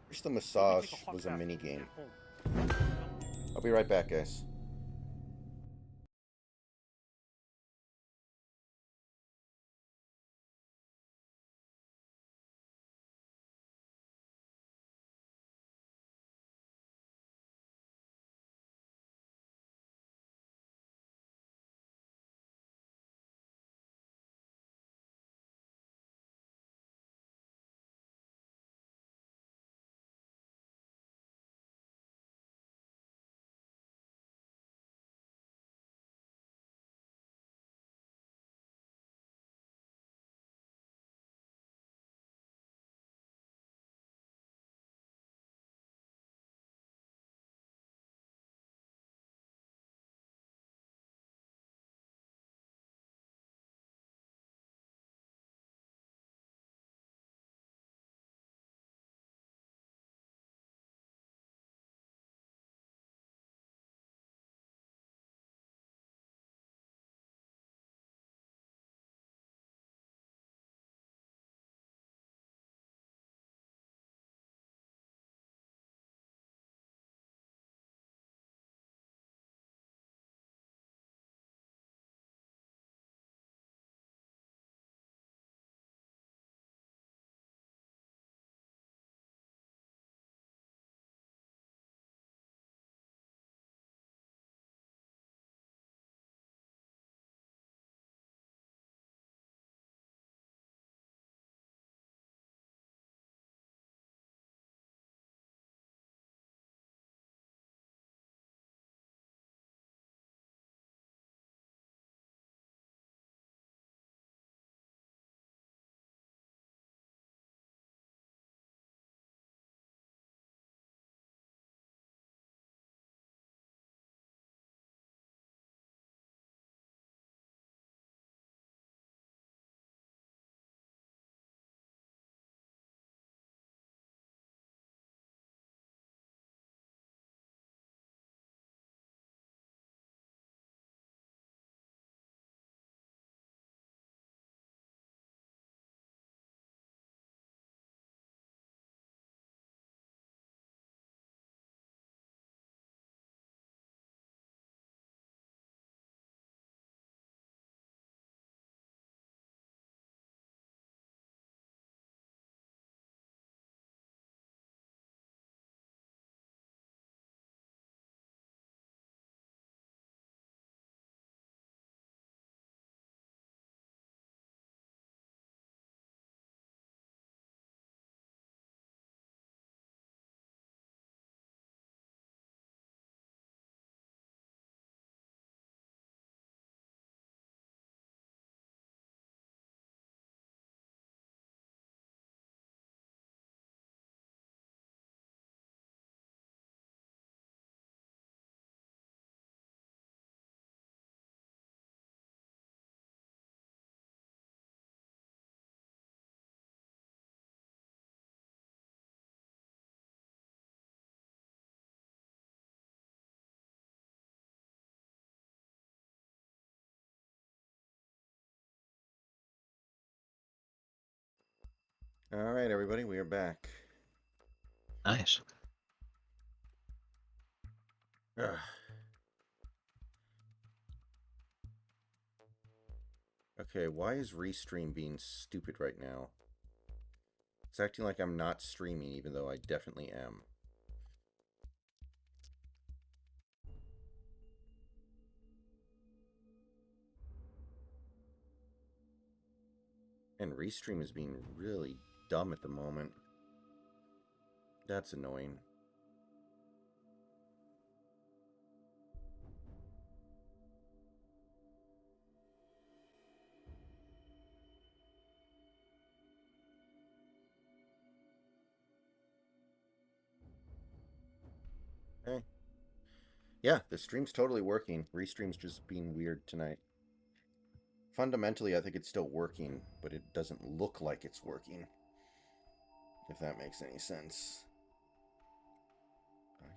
Wish the massage was a mini game. I'll be right back, guys. All right, everybody, we are back. Nice. Okay. Okay, why is Restream being stupid right now? It's acting like I'm not streaming, even though I definitely am. And Restream is being really dumb at the moment. That's annoying. Okay. Yeah, the stream's totally working. Restream's just being weird tonight. Fundamentally, I think it's still working, but it doesn't look like it's working. If that makes any sense. I don't...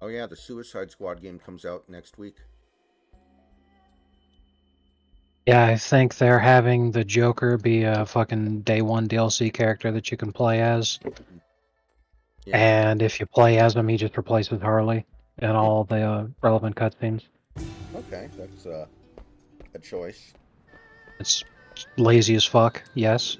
Oh yeah, the Suicide Squad game comes out next week. Yeah, I think they're having the Joker be a fucking day one DLC character that you can play as. Yeah. And if you play as him, he just replaces Harley in all the relevant cutscenes. Okay, that's a choice. It's lazy as fuck, yes.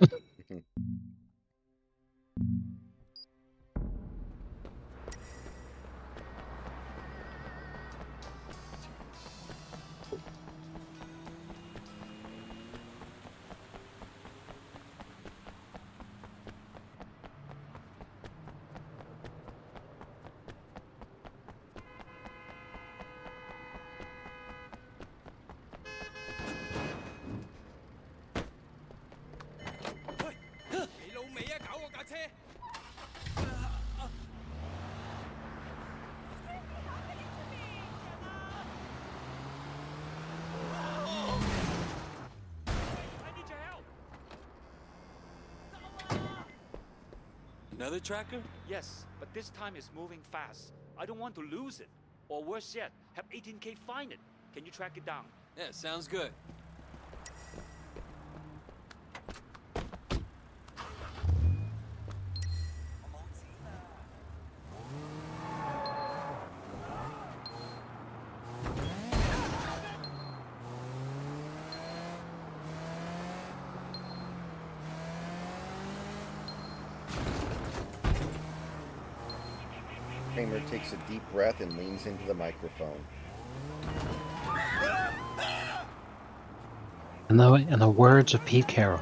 Another tracker? Yes, but this time it's moving fast. I don't want to lose it. Or worse yet, have 18K find it. Can you track it down? Yeah, sounds good. Kramer takes a deep breath and leans into the microphone. In the words of Pete Carroll.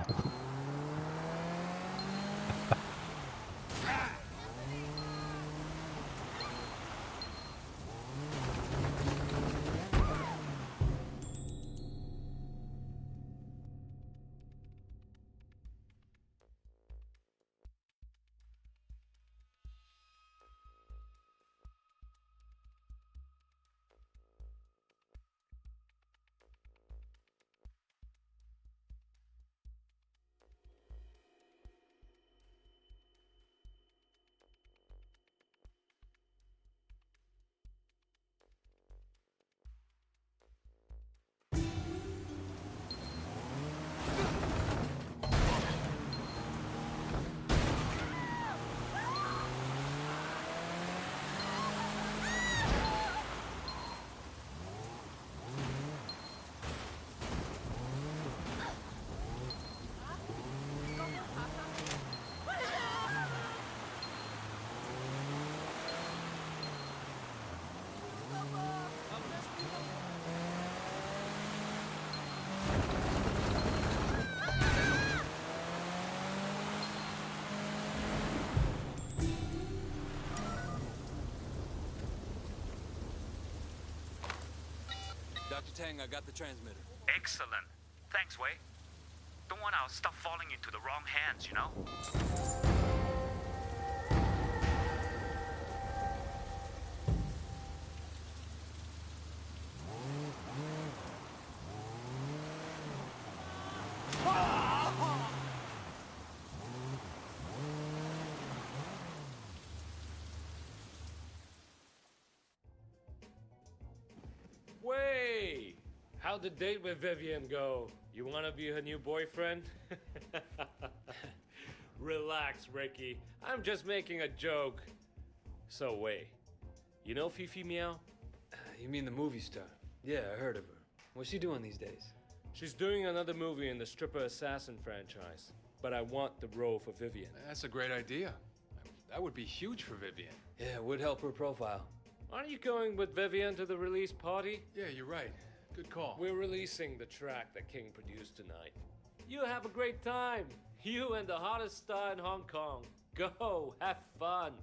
Dr. Tang, I got the transmitter. Excellent. Thanks, Wei. Don't want our stuff falling into the wrong hands, you know? How'd the date with Vivian go? You wanna be her new boyfriend? Relax, Ricky. I'm just making a joke. So wait, you know Fifi Meow? You mean the movie star? Yeah, I heard of her. What's she doing these days? She's doing another movie in the Stripper Assassin franchise, but I want the role for Vivian. That's a great idea. That would be huge for Vivian. Yeah, it would help her profile. Aren't you going with Vivian to the release party? Yeah, you're right. Good call. We're releasing the track that King produced tonight. You have a great time. You and the hottest star in Hong Kong. Go, have fun.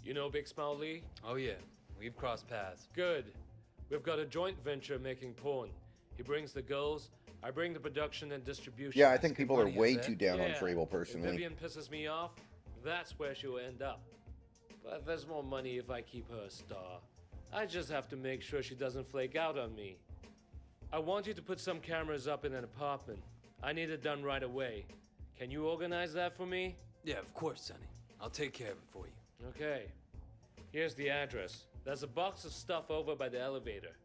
You know Big Smile Lee? Oh yeah, we've crossed paths. Good. We've got a joint venture making porn. He brings the girls, I bring the production and distribution. Yeah, I think people are way too down on Frable If personally. Vivian pisses me off, that's where she'll end up. But there's more money if I keep her a star. I just have to make sure she doesn't flake out on me. I want you to put some cameras up in an apartment. I need it done right away. Can you organize that for me? Yeah, of course, Sonny. I'll take care of it for you. Okay. Here's the address. There's a box of stuff over by the elevator.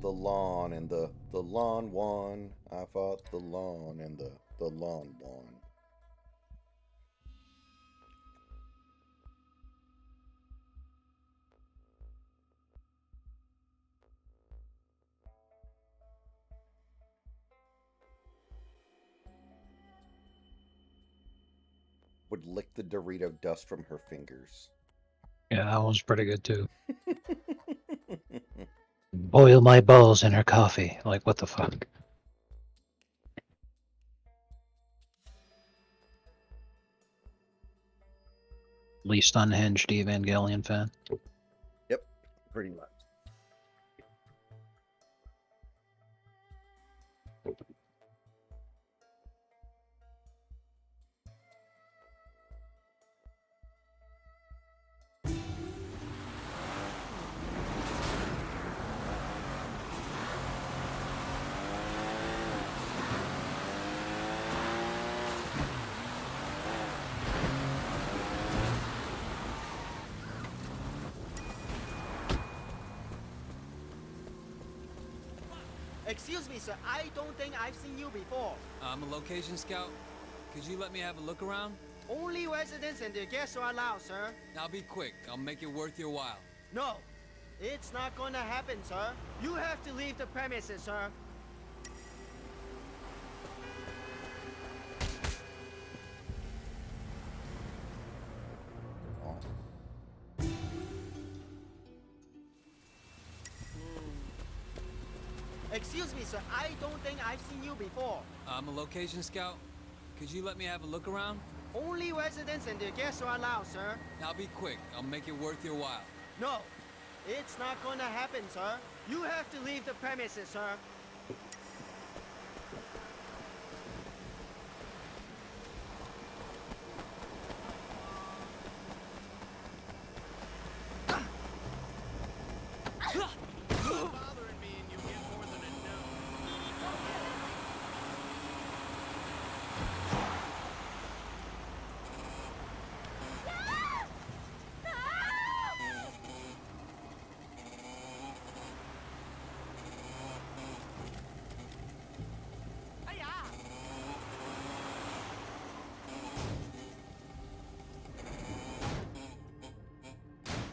The lawn and the lawn won. I fought the lawn and the lawn won. Would lick the Dorito dust from her fingers. Yeah, that one's pretty good too. Boil my balls in her coffee. Like, what the fuck? Least unhinged Evangelion fan. Yep, pretty much. Excuse me, sir. I don't think I've seen you before. I'm a location scout. Could you let me have a look around? Only residents and their guests are allowed, sir. I'll be quick. I'll make it worth your while. No, it's not gonna happen, sir. You have to leave the premises, sir. Excuse me, sir. I don't think I've seen you before. I'm a location scout. Could you let me have a look around? Only residents and their guests are allowed, sir. I'll be quick. I'll make it worth your while. No, it's not gonna happen, sir. You have to leave the premises, sir.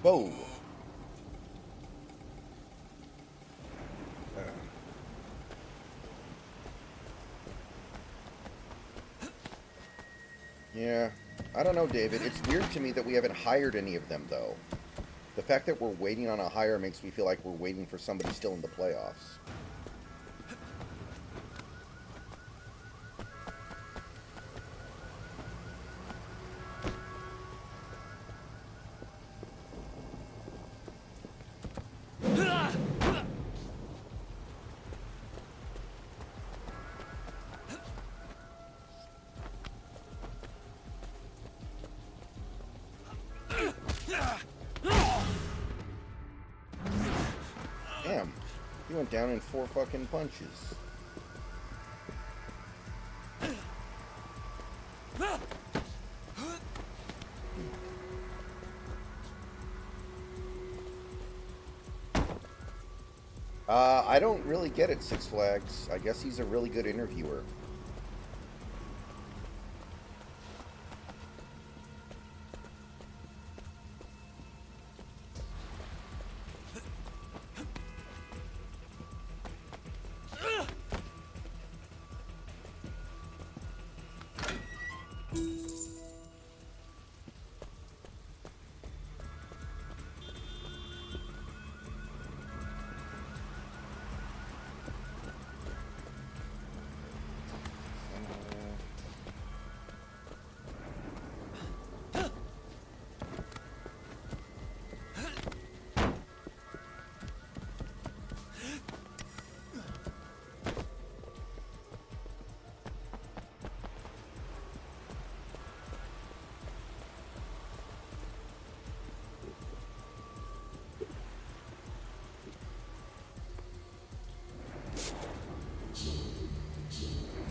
Whoa. Yeah, I don't know, David. It's weird to me that we haven't hired any of them, though. The fact that we're waiting on a hire makes me feel like we're waiting for somebody still in the playoffs. Damn, he went down in 4 fucking punches. I don't really get it, Six Flags. I guess he's a really good interviewer.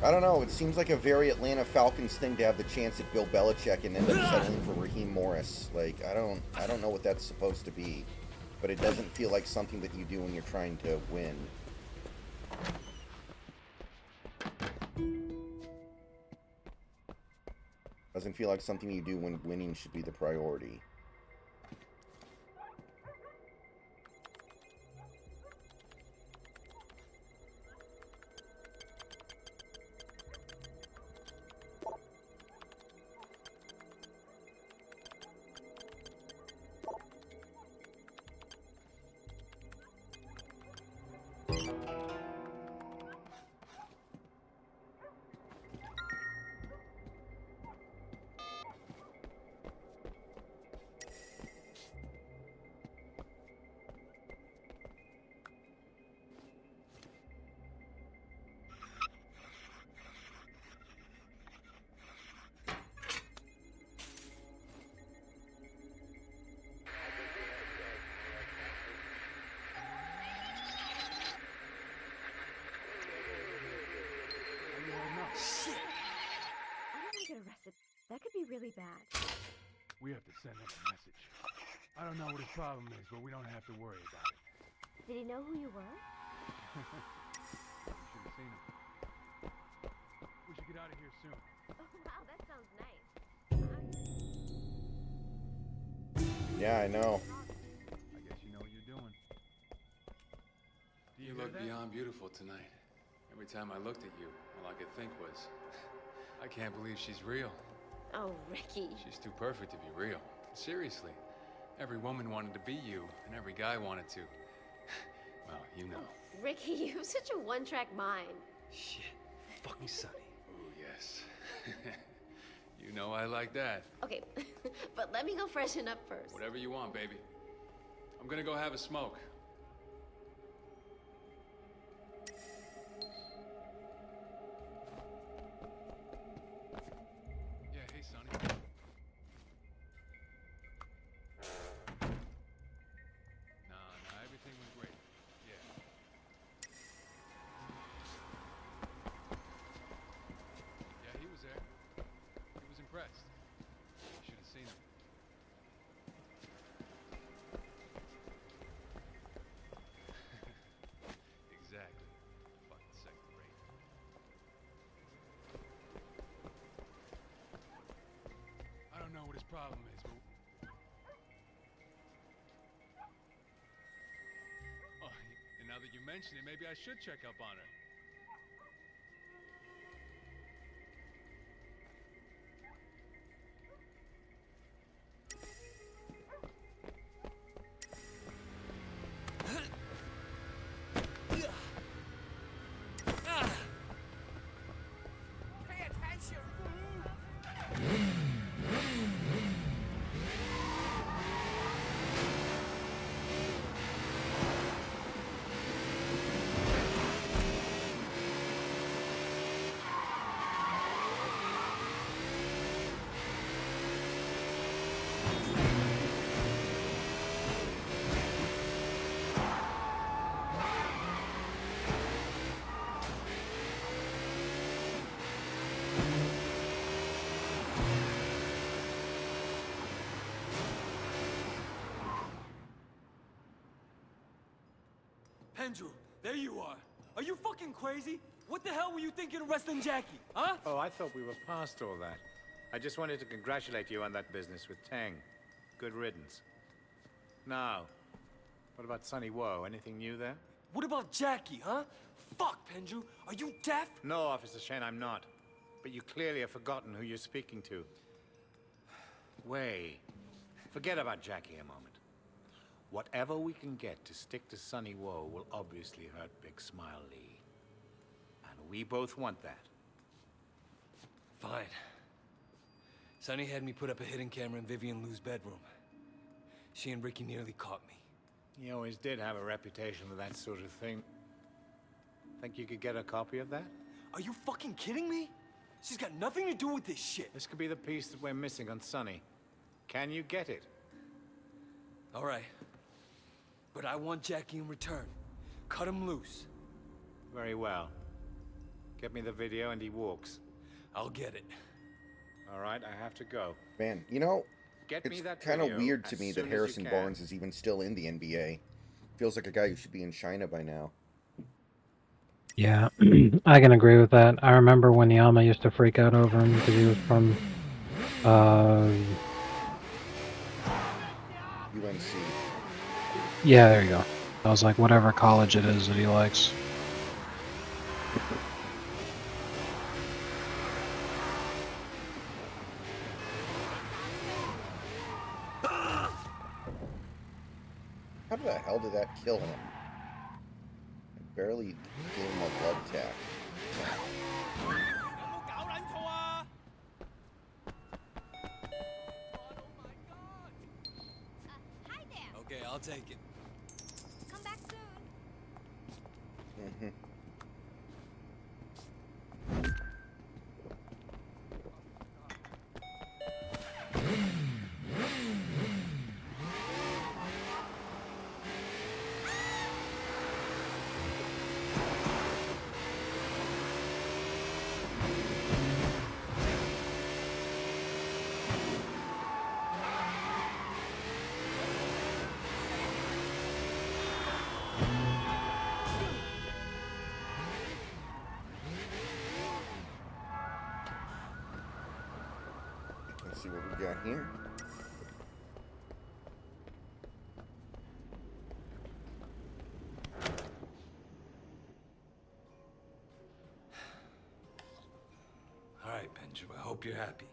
I don't know. It seems like a very Atlanta Falcons thing to have the chance at Bill Belichick and end up settling for Raheem Morris. Like, I don't know what that's supposed to be, but it doesn't feel like something that you do when you're trying to win. Doesn't feel like something you do when winning should be the priority. That could be really bad. We have to send him a message. I don't know what his problem is, but we don't have to worry about it. Did he know who you were? You should have seen him. We should get out of here soon. Oh, wow, that sounds nice. Yeah, I know. I guess you know what you're doing. You look beyond beautiful tonight. Every time I looked at you, all I could think was, I can't believe she's real. Oh, Ricky. She's too perfect to be real. Seriously. Every woman wanted to be you, and every guy wanted to. Well, you know. Ricky, you have such a one-track mind. Shit. Fucking Sonny. Oh, yes. You know I like that. Okay, but let me go freshen up first. Whatever you want, baby. I'm gonna go have a smoke. Yeah, hey, Sonny. Nah, everything was great. Yeah. Yeah, he was there. He was impressed. You should have seen him. Exactly. Fucking second rate. I don't know what his problem is, but mention it, maybe I should check up on her. Pay attention. Andrew, there you are. Are you fucking crazy? What the hell were you thinking arresting Jackie, huh? Oh, I thought we were past all that. I just wanted to congratulate you on that business with Tang. Good riddance. Now, what about Sonny Woe? Anything new there? What about Jackie, huh? Fuck, Pendrew. Are you deaf? No, Officer Shen, I'm not. But you clearly have forgotten who you're speaking to. Wei, forget about Jackie a moment. Whatever we can get to stick to Sonny Woe will obviously hurt Big Smile Lee. And we both want that. Fine. Sonny had me put up a hidden camera in Vivian Liu's bedroom. She and Ricky nearly caught me. He always did have a reputation for that sort of thing. Think you could get a copy of that? Are you fucking kidding me? She's got nothing to do with this shit. This could be the piece that we're missing on Sonny. Can you get it? All right. But I want Jackie in return. Cut him loose. Very well. Get me the video and he walks. I'll get it. All right, I have to go. Man, you know, Get me it's that kind of video weird to as me soon that as you Harrison can. Barnes is even still in the NBA. Feels like a guy who should be in China by now. Yeah, I can agree with that. I remember when Yama used to freak out over him because he was from UNC. yeah, there you go. I was like, whatever college it is that he likes. How the hell did that kill him? I barely gave him a blood tack. Okay, I'll take it. Come back soon. Mm-hmm. Let's see what we got here. All right, Pendrew, I hope you're happy.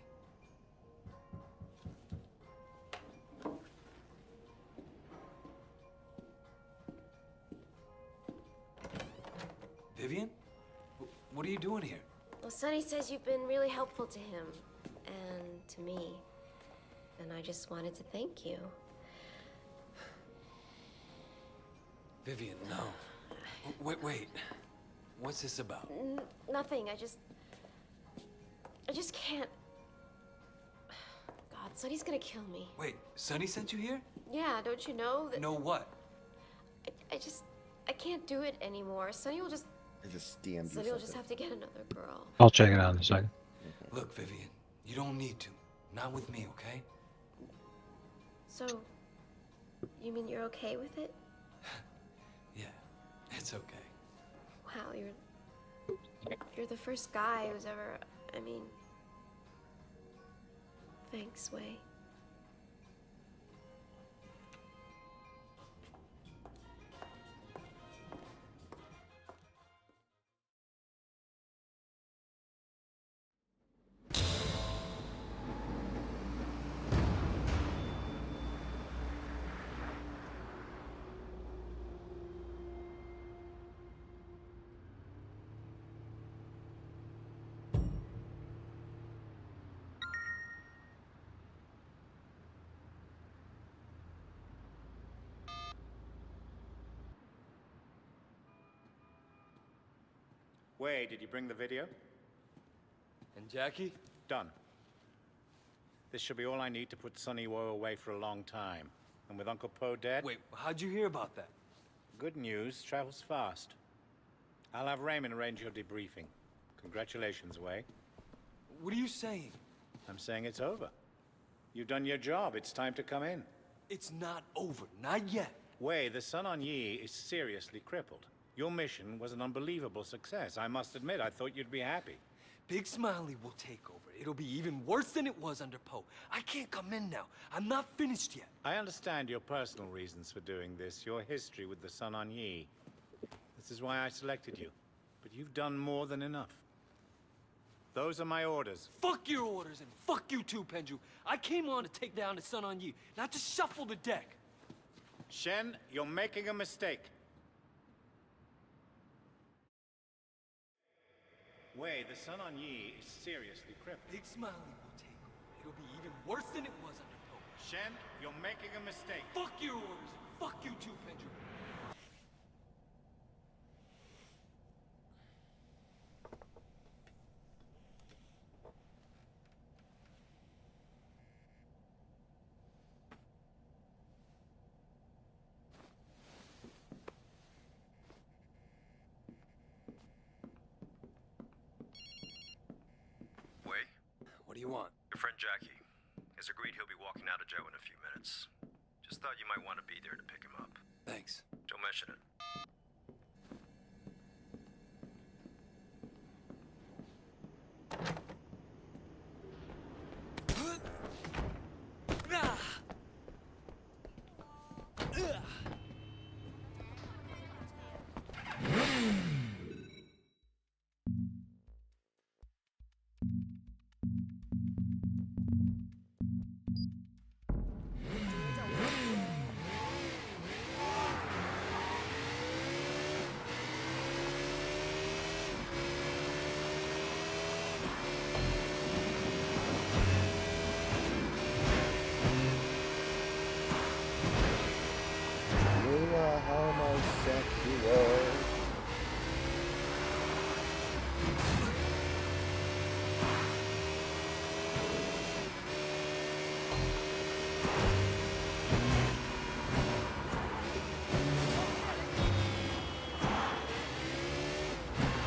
Vivian? What are you doing here? Well, Sonny says you've been really helpful to him and to me. And I just wanted to thank you. Vivian, no. Wait. What's this about? Nothing. I just can't. God, Sonny's gonna kill me. Wait, Sonny sent you here? Yeah, don't you know that? Know what? I can't do it anymore. Sonny will just. I just DM'd you Sonny will just something. have to get another girl. I'll check it out in a second. Look, Vivian, you don't need to. Not with me, okay? So, you mean you're okay with it? Yeah, it's okay. Wow, you're the first guy who's ever. I mean, thanks, Wei. Wei, did you bring the video? And Jackie? Done. This should be all I need to put Sonny Woe away for a long time. And with Uncle Po dead... Wait, how'd you hear about that? Good news travels fast. I'll have Raymond arrange your debriefing. Congratulations, Wei. What are you saying? I'm saying it's over. You've done your job. It's time to come in. It's not over. Not yet. Wei, the Sun on Yi is seriously crippled. Your mission was an unbelievable success. I must admit, I thought you'd be happy. Big Smiley will take over. It'll be even worse than it was under Poe. I can't come in now. I'm not finished yet. I understand your personal reasons for doing this, your history with the Sun on Yi. This is why I selected you. But you've done more than enough. Those are my orders. Fuck your orders, and fuck you too, Penju. I came on to take down the Sun on Yi, not to shuffle the deck. Shen, you're making a mistake. Wei, the Sun on Yi is seriously crippled. Big Smiley will take over. It'll be even worse than it was under Poe. Shen, you're making a mistake. Fuck your orders, and fuck you too, Penju. What do you want? Your friend Jackie has agreed he'll be walking out of jail in a few minutes. Just thought you might want to be there to pick him up. Thanks. Don't mention it. You are homosexual.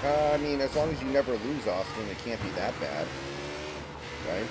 I mean, as long as you never lose, Austin, it can't be that bad, right?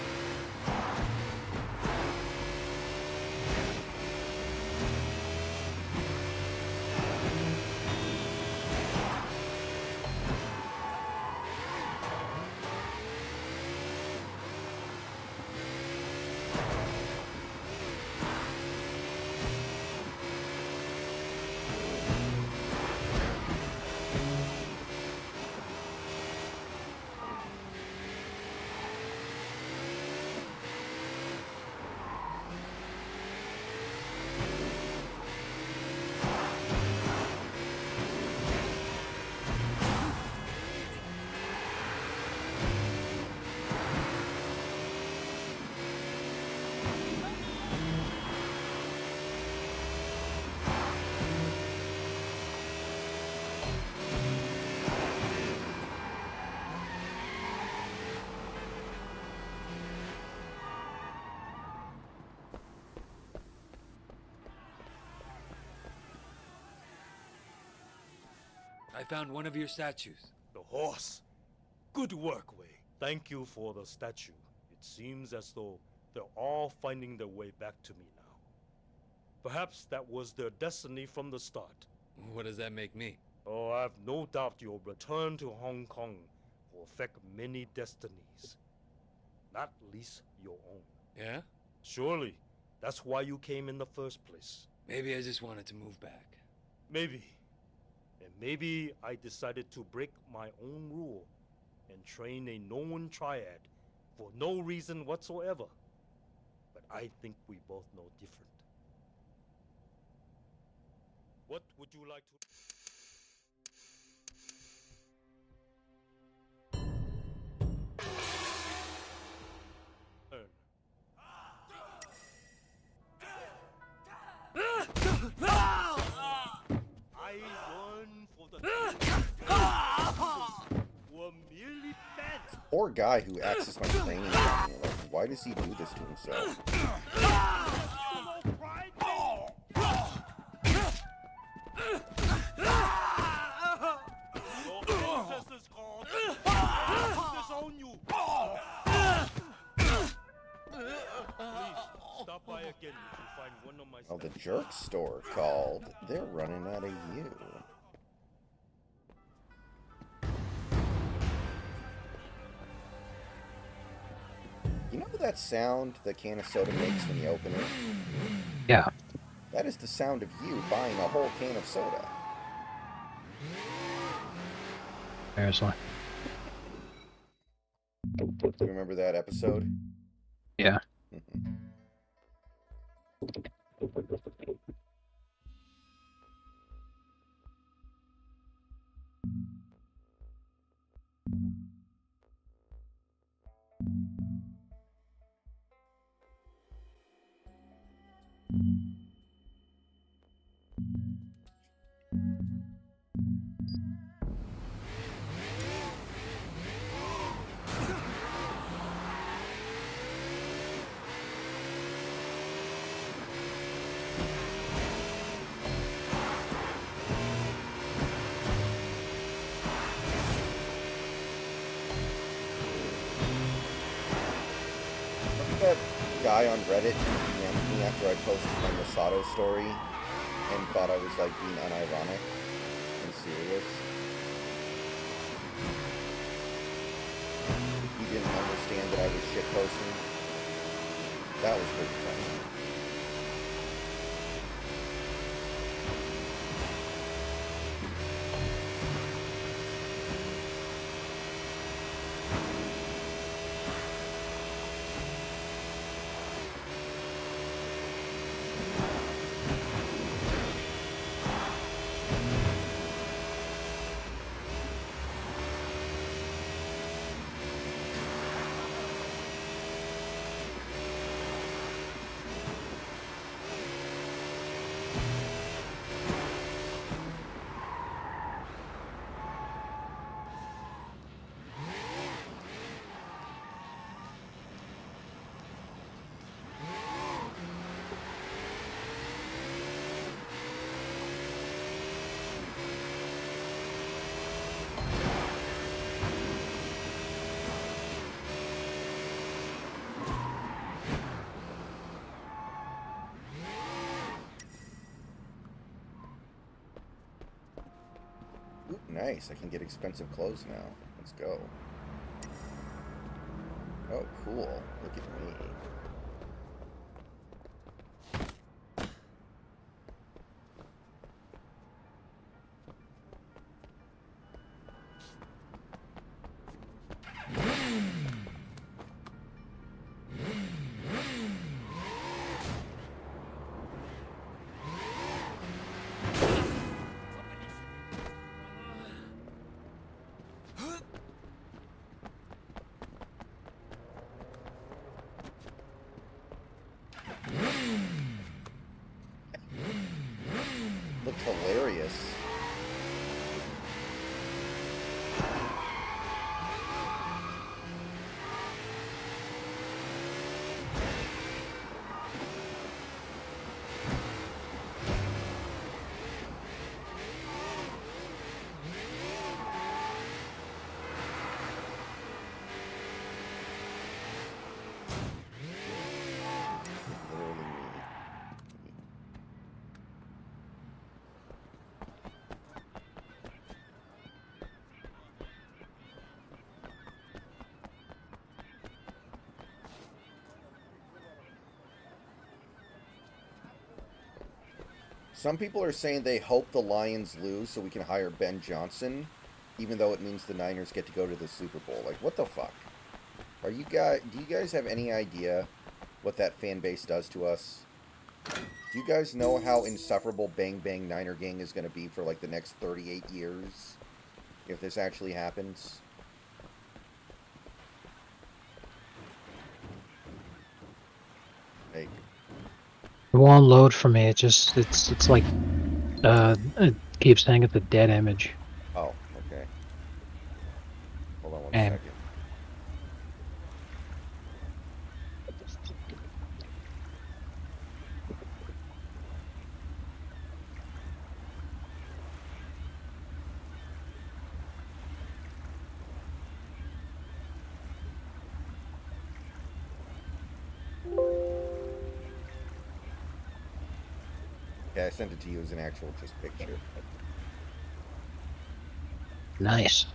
I found one of your statues. The horse. Good work, Wei. Thank you for the statue. It seems as though they're all finding their way back to me now. Perhaps that was their destiny from the start. What does that make me? Oh, I've no doubt your return to Hong Kong will affect many destinies. Not least your own. Yeah? Surely. That's why you came in the first place. Maybe I just wanted to move back. Maybe. And maybe I decided to break my own rule and train a known triad for no reason whatsoever. But I think we both know different. What would you like to... I run for the... poor guy who accessed my training company. Like, why does he do this to himself? Stop by again if you find one of my Oh, the jerk store called. They're running out of you. You know that sound the can of soda makes when you open it? Yeah. That is the sound of you buying a whole can of soda. Seriously. Do you remember that episode? Yeah. That guy on Reddit DM'd me after I posted my Masato story and thought I was like being unironic and serious. He didn't understand that I was shitposting. That was pretty funny. Ooh, nice. I can get expensive clothes now. Let's go. Oh, cool. Look at me. Looked hilarious. Literally me. Some people are saying they hope the Lions lose so we can hire Ben Johnson, even though it means the Niners get to go to the Super Bowl. Like, what the fuck? Are you guys? Do you guys have any idea what that fan base does to us? Do you guys know how insufferable Bang Bang Niner Gang is going to be for like the next 38 years if this actually happens? Like, It won't load for me. It's like it keeps saying it's a dead image. oh, okay. Hold on one And- second. Yeah, I sent it to you as an actual just picture. Nice.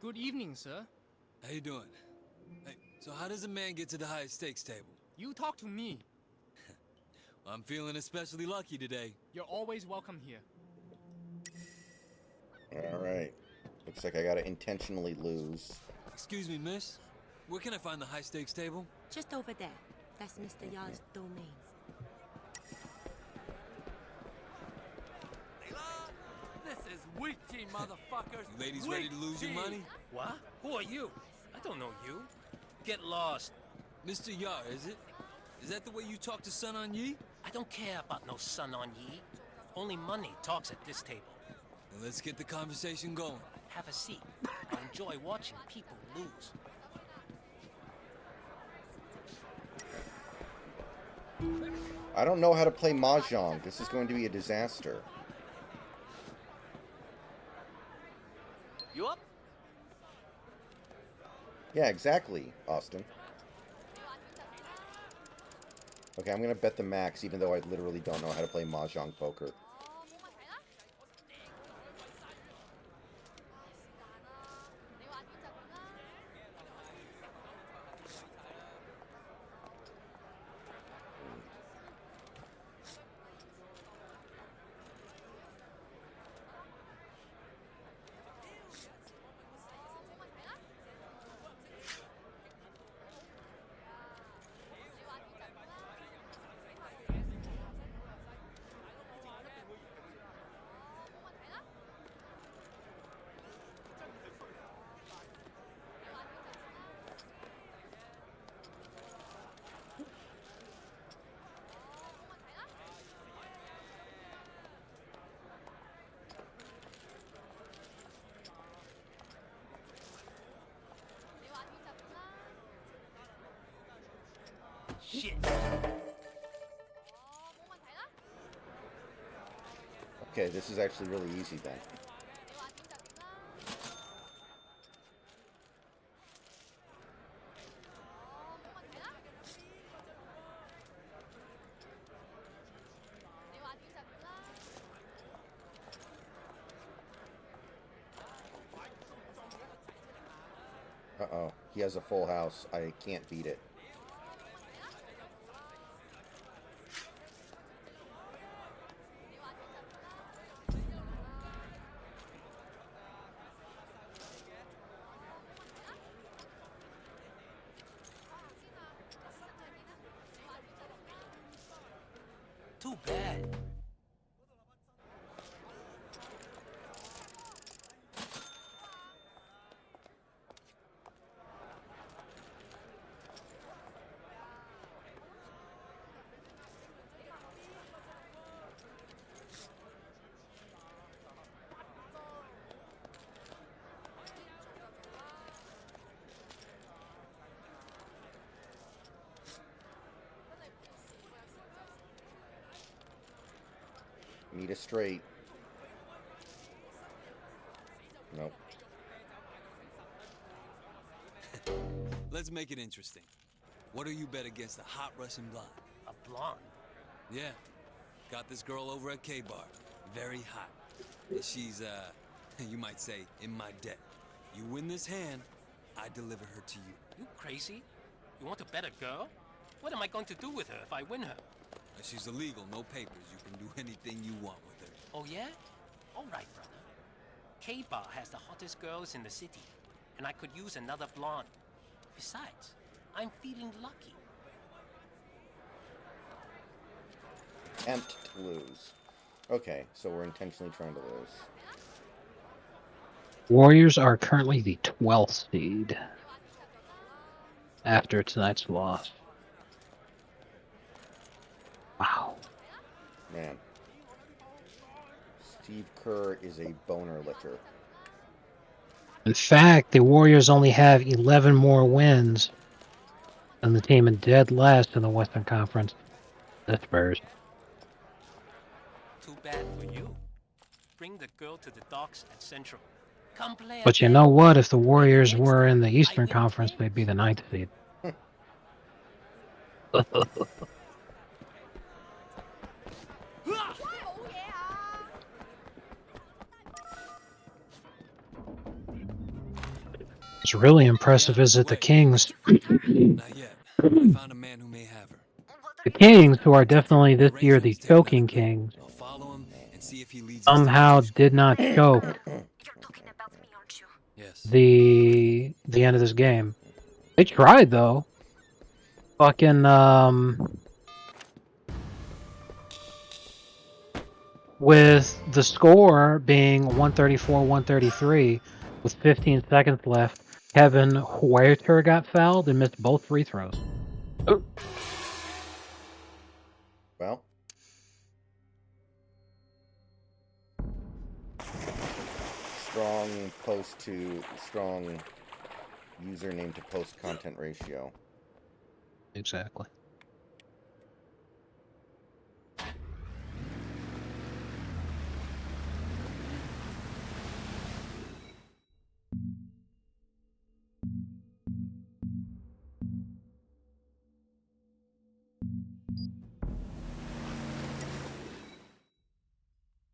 Good evening, sir. How you doing? Hey, so how does a man get to the high stakes table? You talk to me. I'm feeling especially lucky today. You're always welcome here. Alright. Looks like I gotta intentionally lose. Excuse me, miss. Where can I find the high stakes table? Just over there. That's Mr. Yar's domain. This is witchy, motherfuckers. You ladies ready to lose your money? What? Who are you? I don't know you. Get lost. Mr. Yar, is it? Is that the way you talk to Sun On Yee? I don't care about no Sun On Yee. Only money talks at this table. Well, let's get the conversation going. Have a seat. I enjoy watching people lose. I don't know how to play Mahjong. This is going to be a disaster. You up? Yeah, exactly, Austin. Okay, I'm gonna bet the max, even though I literally don't know how to play Mahjong poker. Shit. Okay, this is actually really easy then. Uh-oh, he has a full house. I can't beat it. Too bad. Meet a straight. Nope. Let's make it interesting. What do you bet against a hot Russian blonde? A blonde? Yeah. Got this girl over at K-Bar. Very hot. And she's, you might say, in my debt. You win this hand, I deliver her to you. You crazy? You want to bet a girl? What am I going to do with her if I win her? She's illegal, no papers. You can do anything you want with her. Oh, yeah? All right, brother. K-Bar has the hottest girls in the city, and I could use another blonde. Besides, I'm feeling lucky. Attempt to lose. Okay, so we're intentionally trying to lose. Warriors are currently the 12th seed after tonight's loss. Wow. Man. Steve Kerr is a boner licker. In fact, the Warriors only have 11 more wins than the team in dead last in the Western Conference, the Spurs. Too bad for you. Bring the girl to the docks at Central. Come play But you know what? If the Warriors were in the Eastern Conference, they'd be the 9th seed. What's really impressive is that the Kings, Not yet. I found a man who may have her. the Kings, who are definitely this year the choking Kings, I'll follow him and see if he leads somehow did not choke Yes. the end of this game. They tried though. Fucking with the score being 134-133 with 15 seconds left, Kevin Huerter got fouled and missed both free throws. Oh. Well. Strong username to post content ratio. Exactly.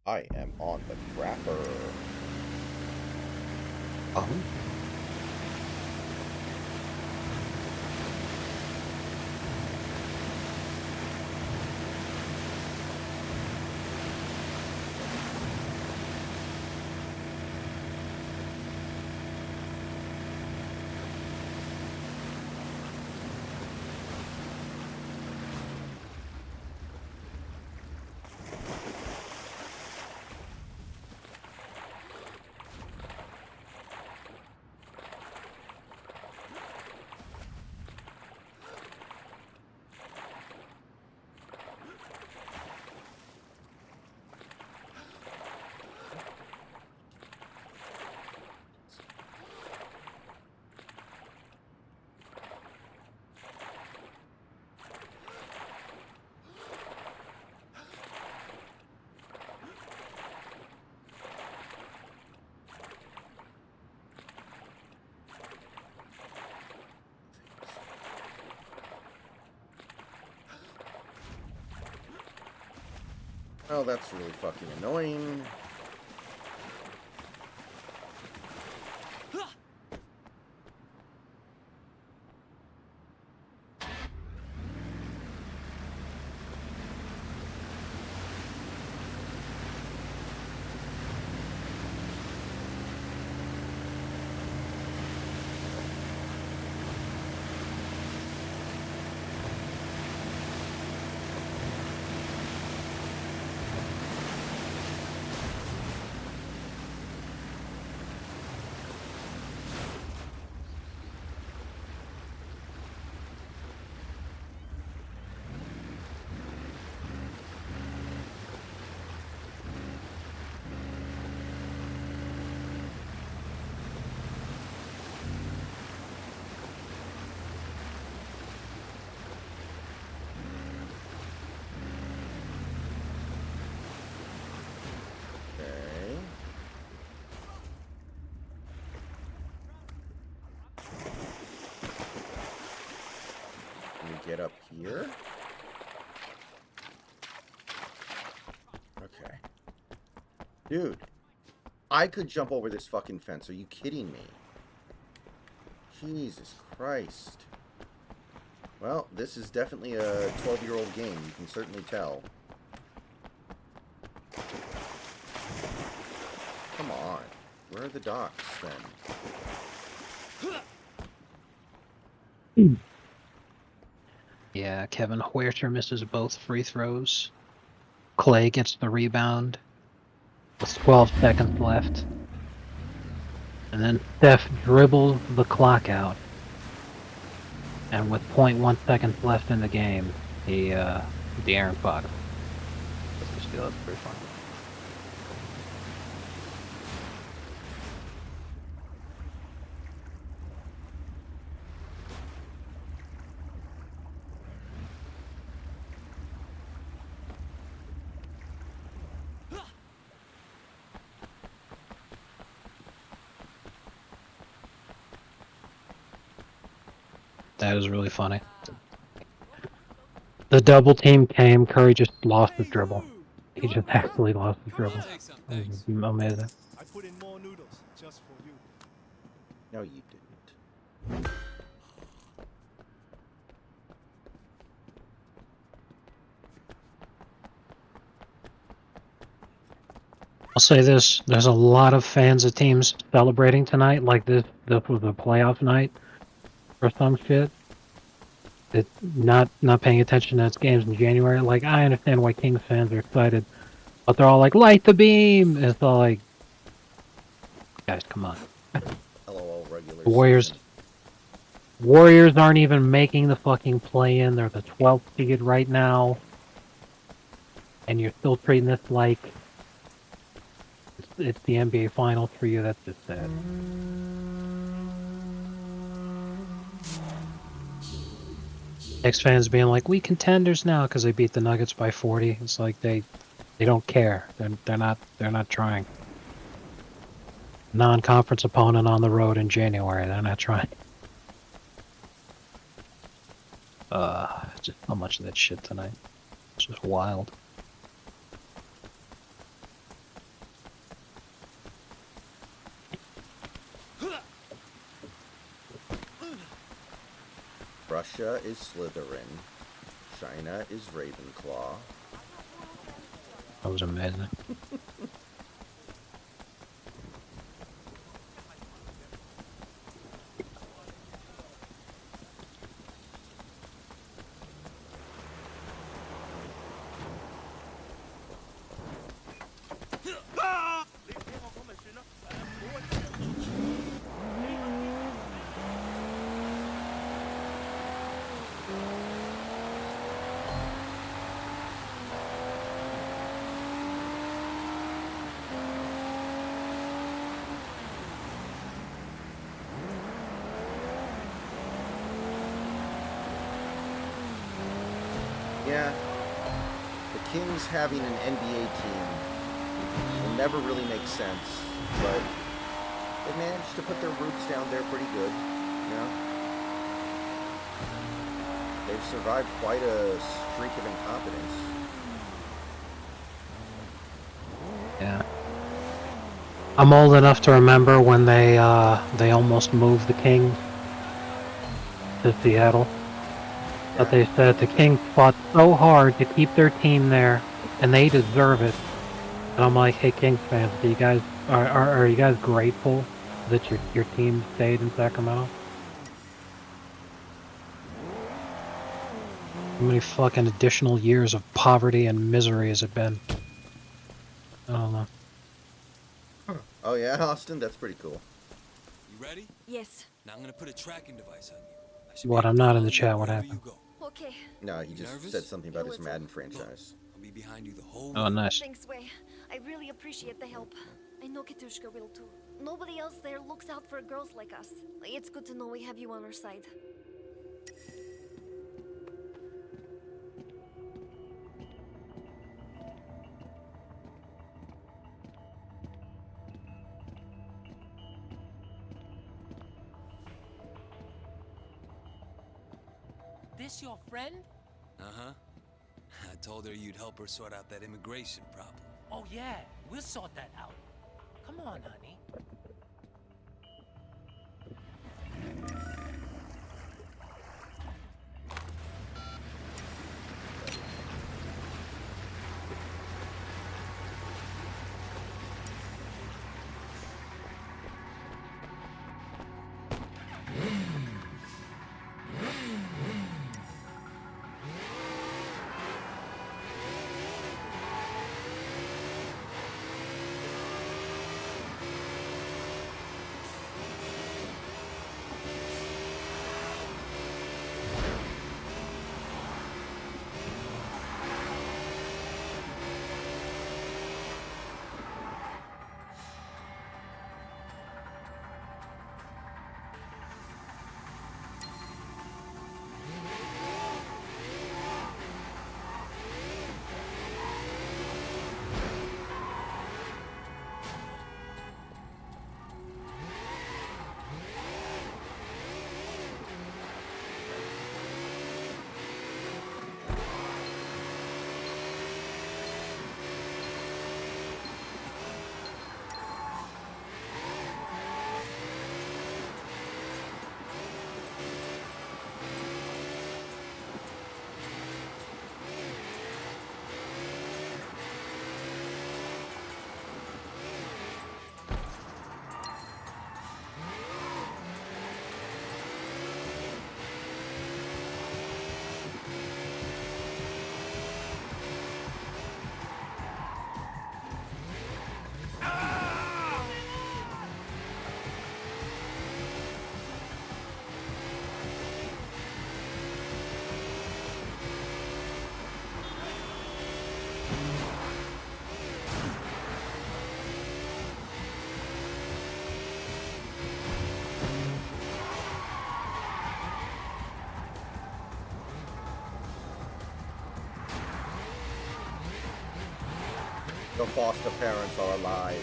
I am on the crapper. Oh. Oh, that's really fucking annoying. get up here. Okay. Dude, I could jump over this fucking fence. Are you kidding me? Jesus Christ. Well, this is definitely a 12-year-old game. You can certainly tell. Come on. Where are the docks, then? Yeah, Kevin Huerter misses both free throws. Clay gets the rebound. With 12 seconds left. And then Steph dribbles the clock out. And with 0.1 seconds left in the game, De'Aaron Fox. That's pretty fun. That was really funny. The double team came, Curry just lost his dribble. He just actually lost his dribble. It was amazing. I put in more noodles just for you. No, you didn't. I'll say this, there's a lot of fans of teams celebrating tonight, like this was a playoff night or some shit. It's not paying attention to its games in January. Like, I understand why Kings fans are excited, but they're all like, light the beam! And it's all like, guys, come on. LOL regular. The Warriors aren't even making the fucking play-in. They're the 12th seed right now. And you're still treating this like it's the NBA Finals for you. That's just sad. Knicks fans being like, we contenders now because they beat the Nuggets by 40. It's like they don't care. They're not trying. Non-conference opponent on the road in January. They're not trying. Just so much of that shit tonight. It's just wild. Russia is Slytherin. China is Ravenclaw. That was amazing. Yeah, the Kings having an NBA team will never really make sense, but they managed to put their roots down there pretty good, you know? They've survived quite a streak of incompetence. Yeah. I'm old enough to remember when they almost moved the Kings to Seattle. But they said the Kings fought so hard to keep their team there, and they deserve it. And I'm like, hey, Kings fans, do you guys are you guys grateful that your team stayed in Sacramento? How many fucking additional years of poverty and misery has it been? I don't know. Oh yeah, Austin, that's pretty cool. You ready? Yes. Now I'm gonna put a tracking device on you. What? I'm not in the chat. What happened? Okay. No, he just said something about his Madden franchise. I'll be behind you the whole Oh, nice. Thanks, Wei. I really appreciate the help. I know Katushka will too. Nobody else there looks out for girls like us. It's good to know we have you on our side. This this your friend? Uh-huh. I told her you'd help her sort out that immigration problem. Oh yeah, we'll sort that out. Come on, honey. The foster parents are alive.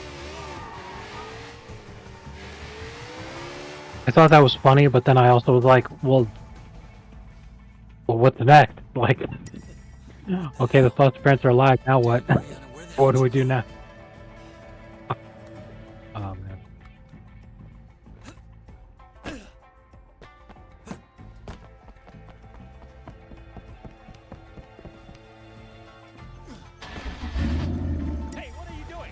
I thought that was funny, but then I also was like, well what's next? Like, okay, the foster parents are alive, now what? What do we do now? Oh, man. Hey, what are you doing?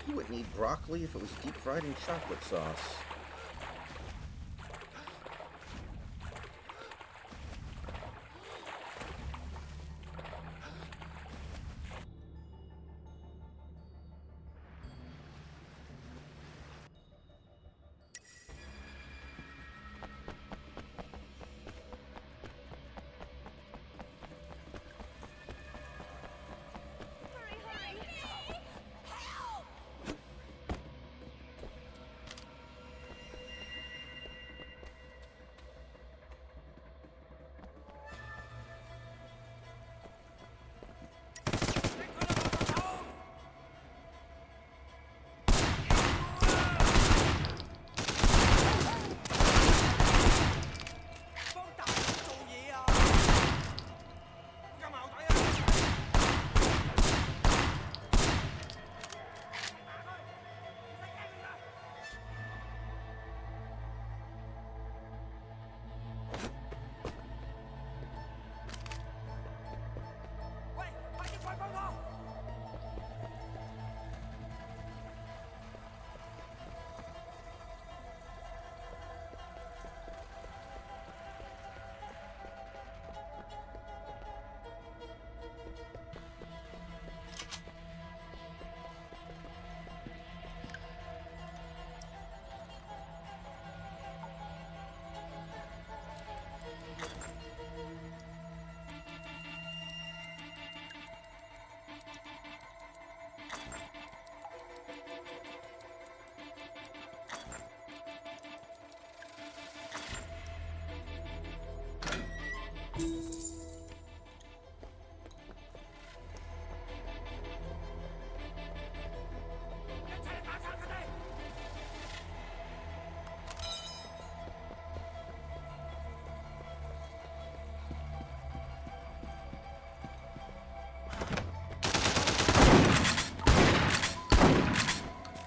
You wouldn't eat broccoli if it was deep fried in chocolate sauce.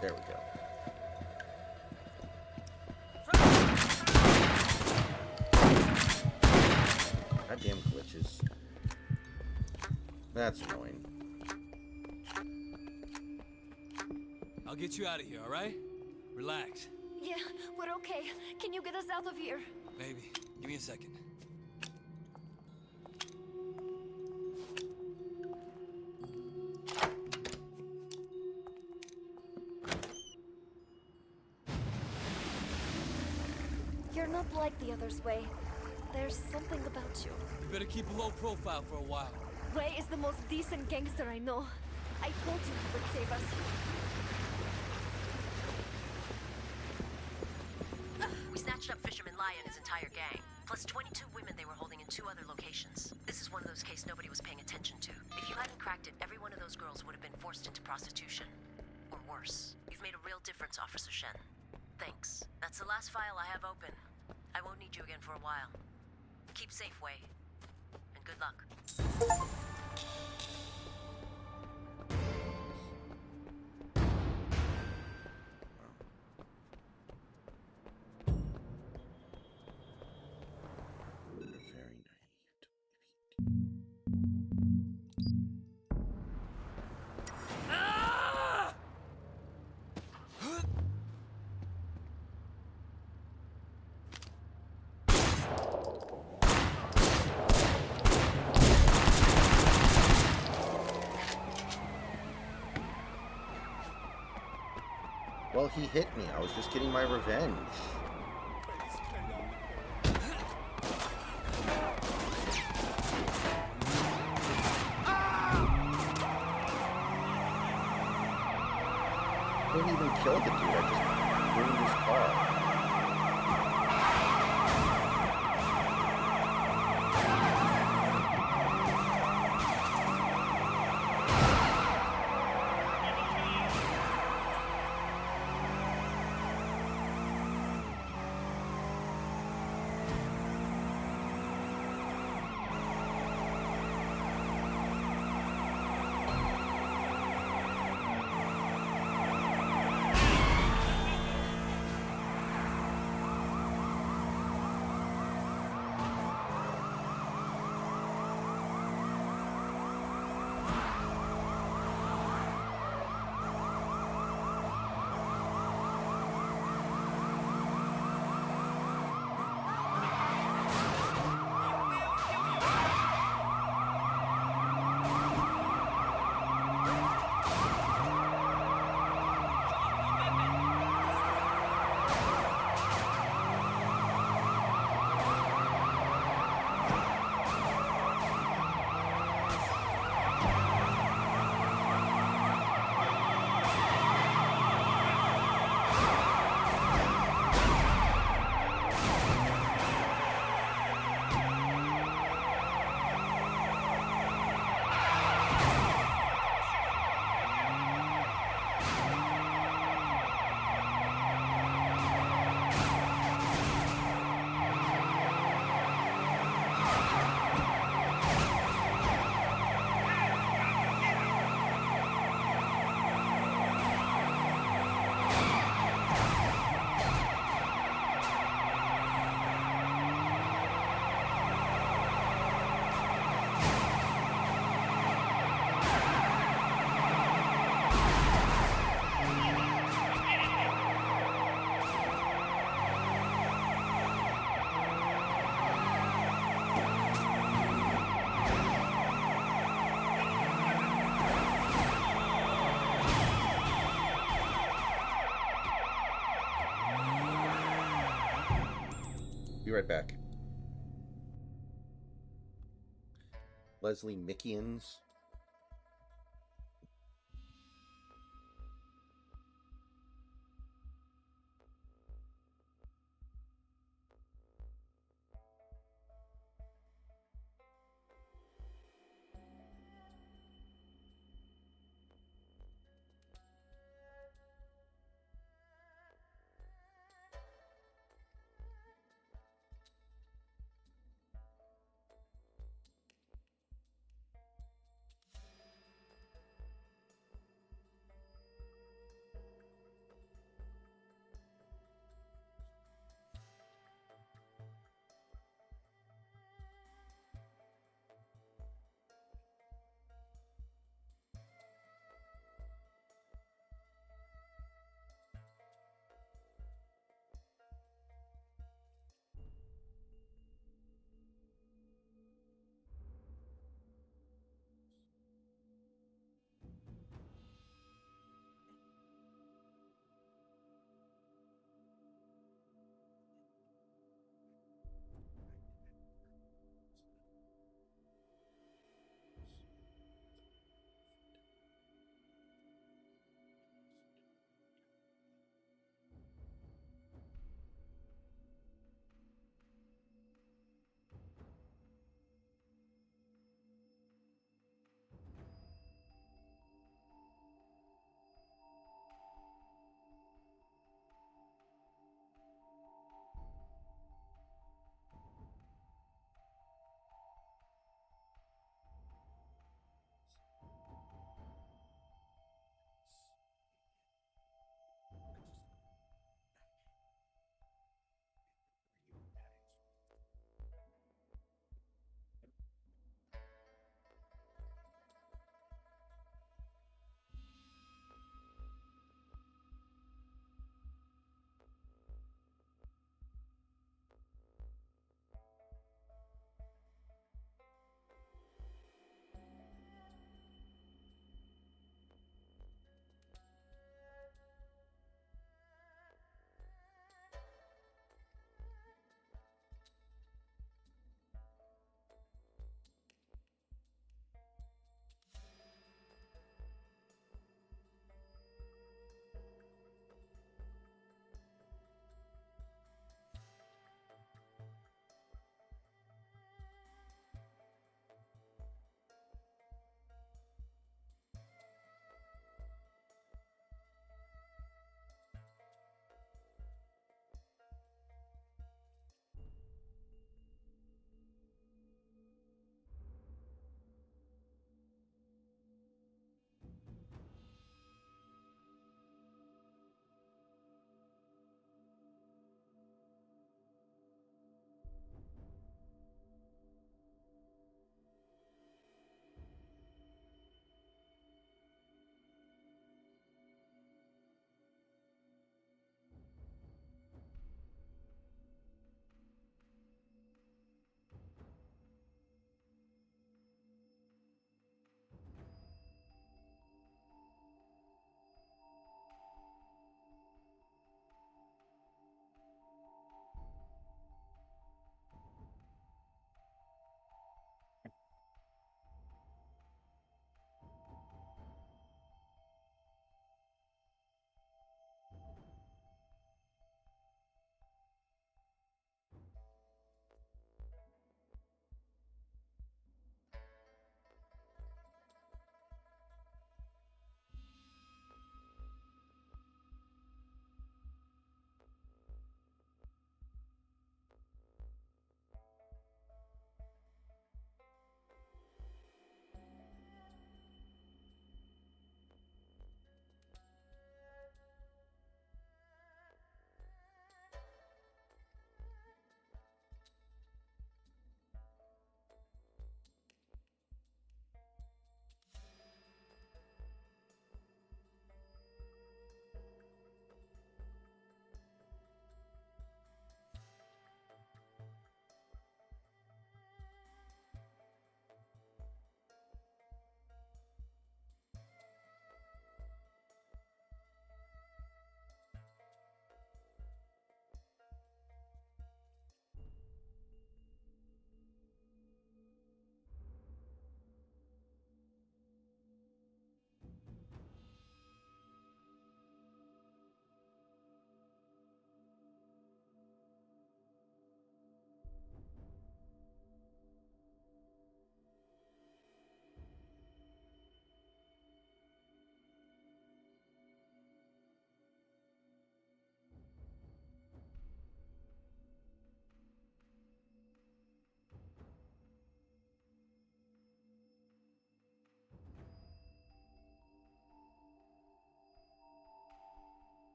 There we go. Goddamn glitches. That's annoying. I'll get you out of here, all right? Relax. Yeah, we're okay. Can you get us out of here? Baby, give me a second. You're not like the others, Wei. There's something about you. You better keep a low profile for a while. Wei is the most decent gangster I know. I told you he would save us. We snatched up Fisherman Lai and his entire gang, plus 22 women they were holding in 2 other locations. This is one of those cases nobody was paying attention to. If you hadn't cracked it, every one of those girls would have been forced into prostitution. Or worse. You've made a real difference, Officer Shen. Thanks. That's the last file I have open. I won't need you again for a while. Keep safe, Wei. And good luck. Well, he hit me. I was just getting my revenge. I didn't even kill the dude. I just ruined his car. Be right back. Leslie Mickians.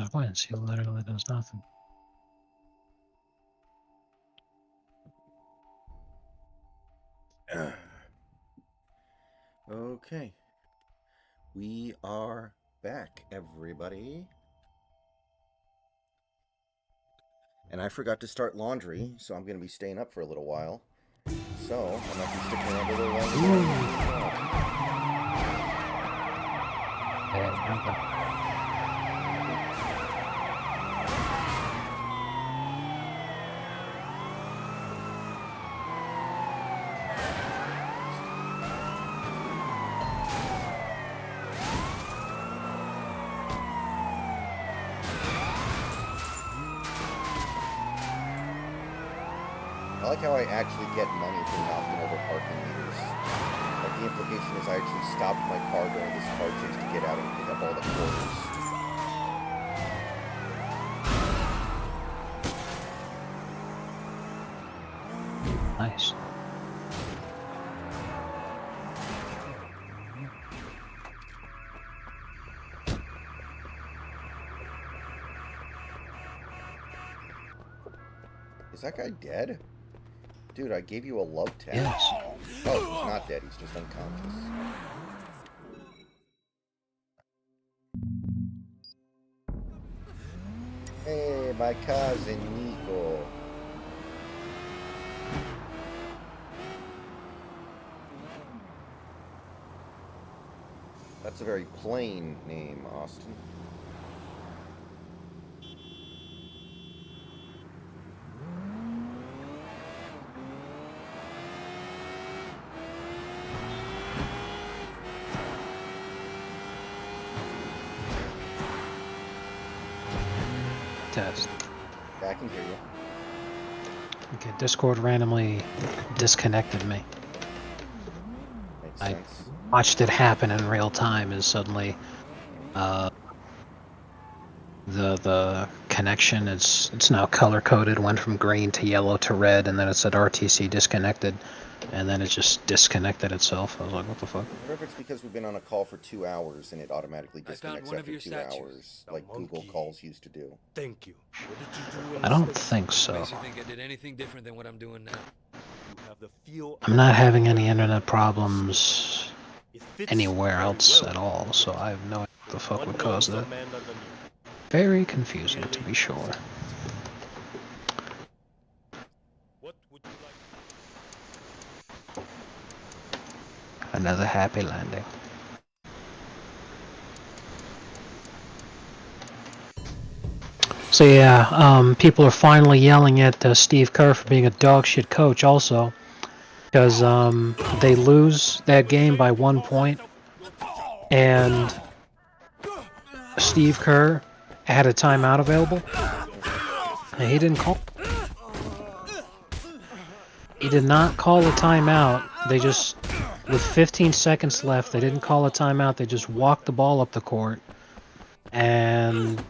That wins. He literally does nothing. Okay. We are back, everybody. And I forgot to start laundry, so I'm going to be staying up for a little while. So, I'm going to stick around a little longer. I like how I actually get money for knocking over parking meters. Like, the implication is I actually stopped my car during this car chase to get out and pick up all the quarters. Nice. Is that guy dead? Dude, I gave you a love tap. Yes. Oh, he's not dead. He's just unconscious. Hey, my cousin Nico. That's a very plain name, Austin. Test. Yeah, I can hear you. Okay, Discord randomly disconnected me. Makes I sense. watched it happen in real time, and suddenly, the connection it's now color coded. Went from green to yellow to red, and then it said RTC disconnected, and then it just disconnected itself. I was like, what the fuck? I wonder if it's because we've been on a call for 2 hours and it automatically disconnects one of after your 2 statues. hours, like Google calls used to do. Thank you. What did you do in I the don't States? think so. Makes you think I did anything different than what I'm doing now. You have the feel I'm not having any internet problems It fits anywhere very else well at all, with so it. I have no idea what the fuck One would cause knows a that. man underneath. Very confusing, to be sure. What would you like? Another happy landing. So yeah, people are finally yelling at Steve Kerr for being a dog shit coach also. Because they lose that game by 1 point. And Steve Kerr had a timeout available. And he didn't call. He did not call a timeout. They just, with 15 seconds left, they didn't call a timeout. They just walked the ball up the court and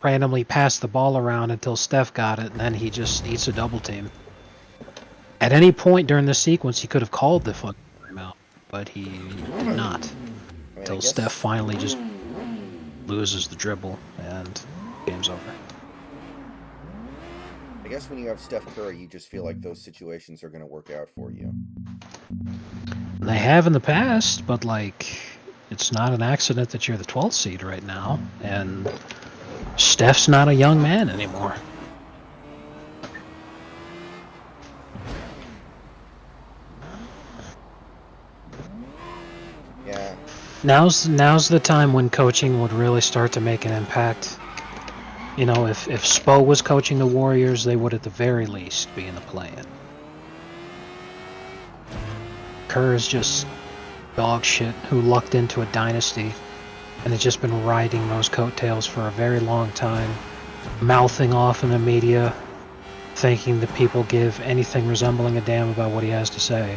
randomly passed the ball around until Steph got it, and then he just eats a double team. At any point during the sequence, he could have called the fucking timeout, but he did not. Until Steph finally just loses the dribble and game's over. I guess when you have Steph Curry, you just feel like those situations are going to work out for you. They have in the past, but like, it's not an accident that you're the 12th seed right now, and Steph's not a young man anymore. Yeah. Now's the time when coaching would really start to make an impact. You know, if Spo was coaching the Warriors, they would at the very least be in the play-in. Kerr is just dog shit who lucked into a dynasty and has just been riding those coattails for a very long time, mouthing off in the media, thinking that people give anything resembling a damn about what he has to say.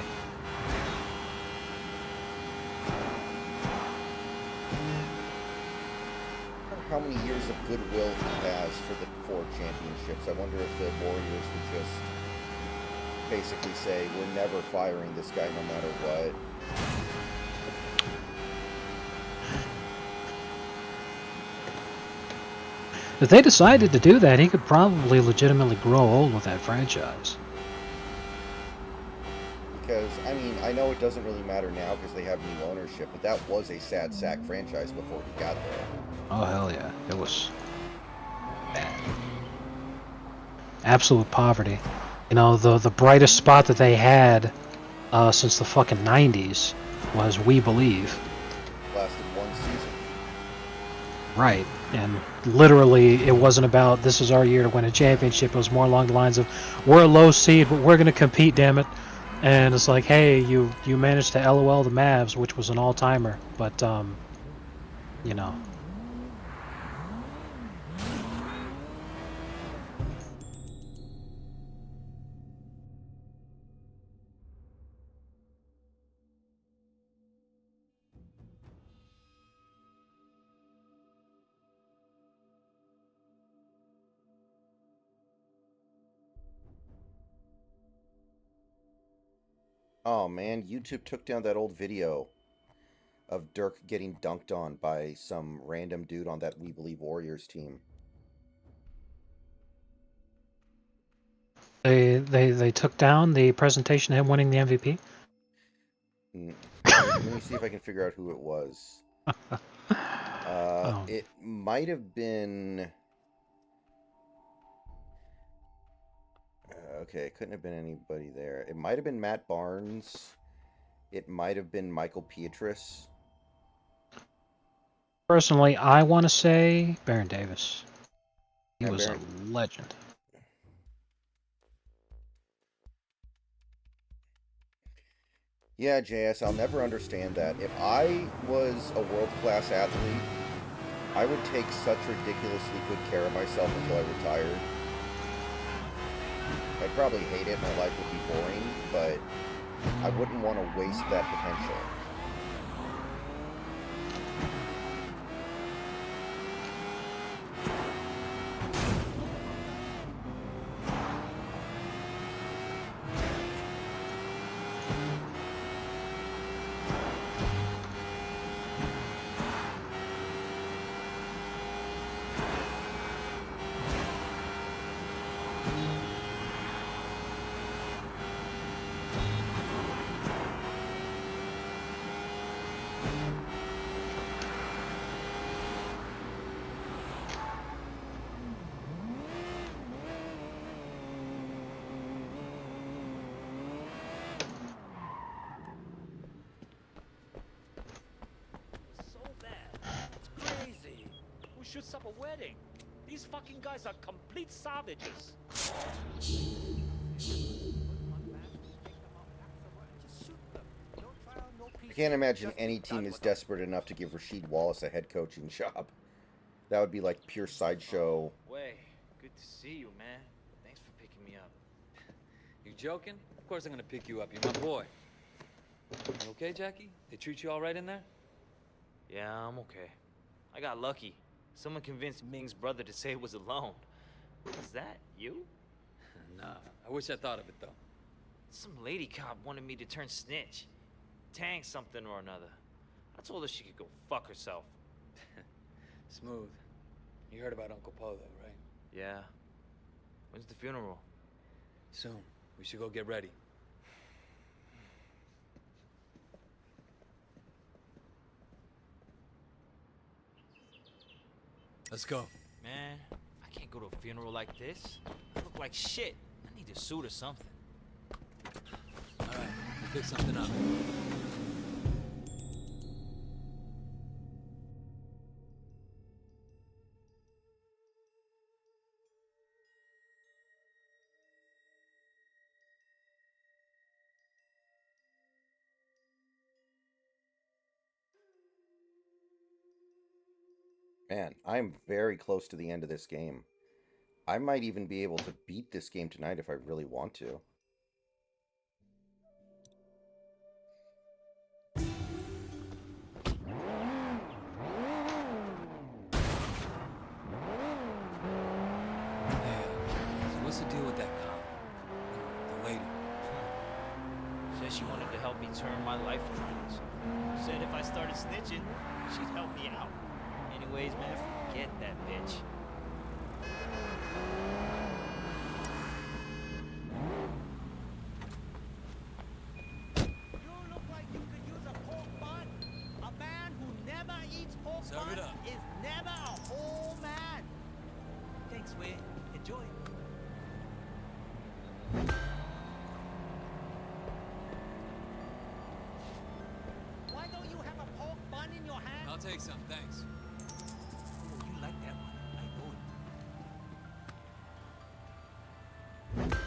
How many years of goodwill he has for the 4 championships. I wonder if the Warriors would just basically say, we're never firing this guy no matter what. If they decided to do that, he could probably legitimately grow old with that franchise. Because, I mean, I know it doesn't really matter now because they have new ownership, but that was a sad sack franchise before he got there. Oh, hell yeah. It was bad. Absolute poverty. You know, the brightest spot that they had since the fucking 90s was We Believe. Lasted one season. Right. And literally, it wasn't about, this is our year to win a championship. It was more along the lines of, we're a low seed, but we're going to compete, damn it. And it's like, hey, you managed to LOL the Mavs, which was an all-timer. But, you know. Oh man, YouTube took down that old video of Dirk getting dunked on by some random dude on that We Believe Warriors team. They took down the presentation of him winning the MVP? Let me see if I can figure out who it was. It might have been... okay, it couldn't have been anybody there. It might have been Matt Barnes. It might have been Michael Pietrus. Personally, I want to say Baron Davis. He Yeah, was Baron- a legend. Yeah, JS, I'll never understand that. If I was a world-class athlete, I would take such ridiculously good care of myself until I retired. I'd probably hate it, my life would be boring, but I wouldn't want to waste that potential. So bad. It's crazy. We should stop a wedding. These fucking guys are complete savages. I can't imagine any team is desperate enough to give Rasheed Wallace a head coaching job. That would be like pure sideshow. Way, good to see you, man. Thanks for picking me up. You joking? Of course I'm gonna pick you up. You're my boy. You okay, Jackie? They treat you all right in there? Yeah, I'm okay. I got lucky. Someone convinced Ming's brother to say it was a loan. Is that you? Nah, I wish I thought of it, though. Some lady cop wanted me to turn snitch. Tang something or another. I told her she could go fuck herself. Smooth. You heard about Uncle Po, though, right? Yeah. When's the funeral? Soon. We should go get ready. Let's go. Man, I can't go to a funeral like this. I look like shit. I need a suit or something. All right, we'll pick something up. Man, I'm very close to the end of this game. I might even be able to beat this game tonight if I really want to. So what's the deal with that cop? The lady. Said she wanted to help me turn my life around. Said if I started snitching, she'd help me out. Anyways, man, forget that bitch. look like you could use a pork butt. A man who never eats pork Serve it butt up. is never a whole man. Thanks, Wei. Enjoy. Why don't you have a pork bun in your hand? I'll take some, thanks. Oh, you like that one. I know it.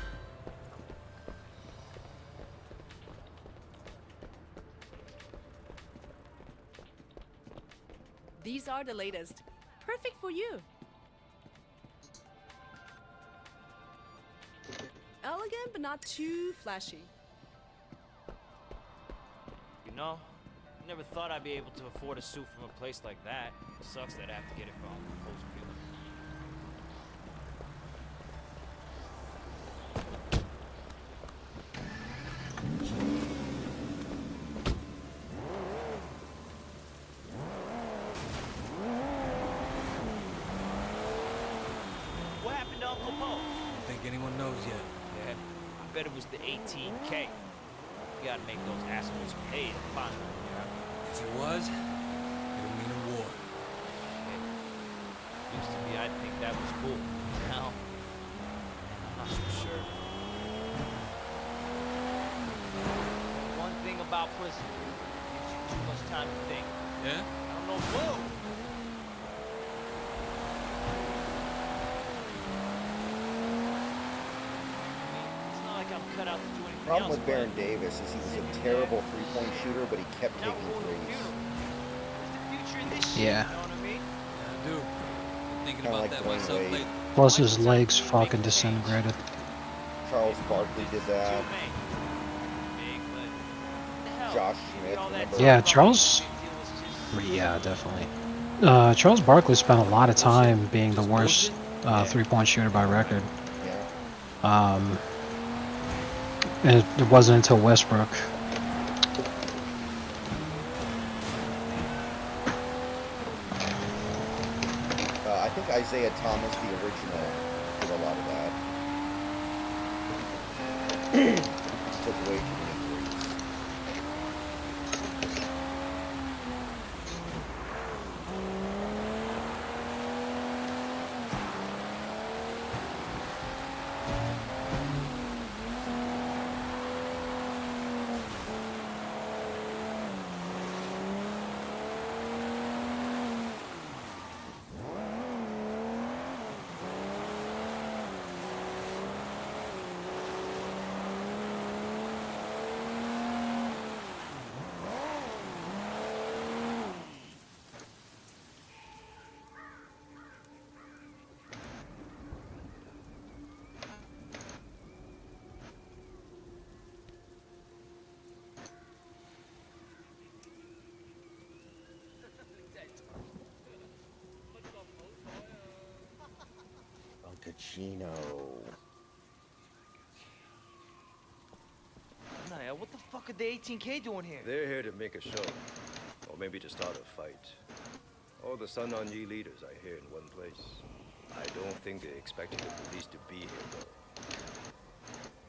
These are the latest. Perfect for you. Elegant, but not too flashy. You know, never thought I'd be able to afford a suit from a place like that. Sucks that I have to get it from Postview. What happened to Uncle Poe? Don't think anyone knows yet. Yeah, I bet it was the 18K. You gotta make those assholes pay to find them, yeah? If it was, it'll mean a war. Used to be, I'd think that was cool. Now, I'm not so sure. One thing about prison, gives you too much time to think. Yeah? I don't know. Whoa! It's not like I'm cut out to do anything Problem else, with Baron Davis is he was a terrible three-point shooter, but he kept taking threes. Yeah. Yeah, I do. Been thinking Kinda about like that Dwayne myself Wade. lately. Plus his legs fucking disintegrated. Charles Barkley did that. Josh Smith. Remember? Yeah, Charles. Yeah, definitely. Charles Barkley spent a lot of time being the worst three-point shooter by record. Yeah. And it wasn't until Westbrook. I think Isaiah Thomas, the original, did a lot of that. Took way too many threes. Bunkachino. Naya, what the fuck are the 18K doing here? They're here to make a show. Or maybe to start a fight. All the Sun On Yi leaders are here in one place. I don't think they expected the police to be here, though.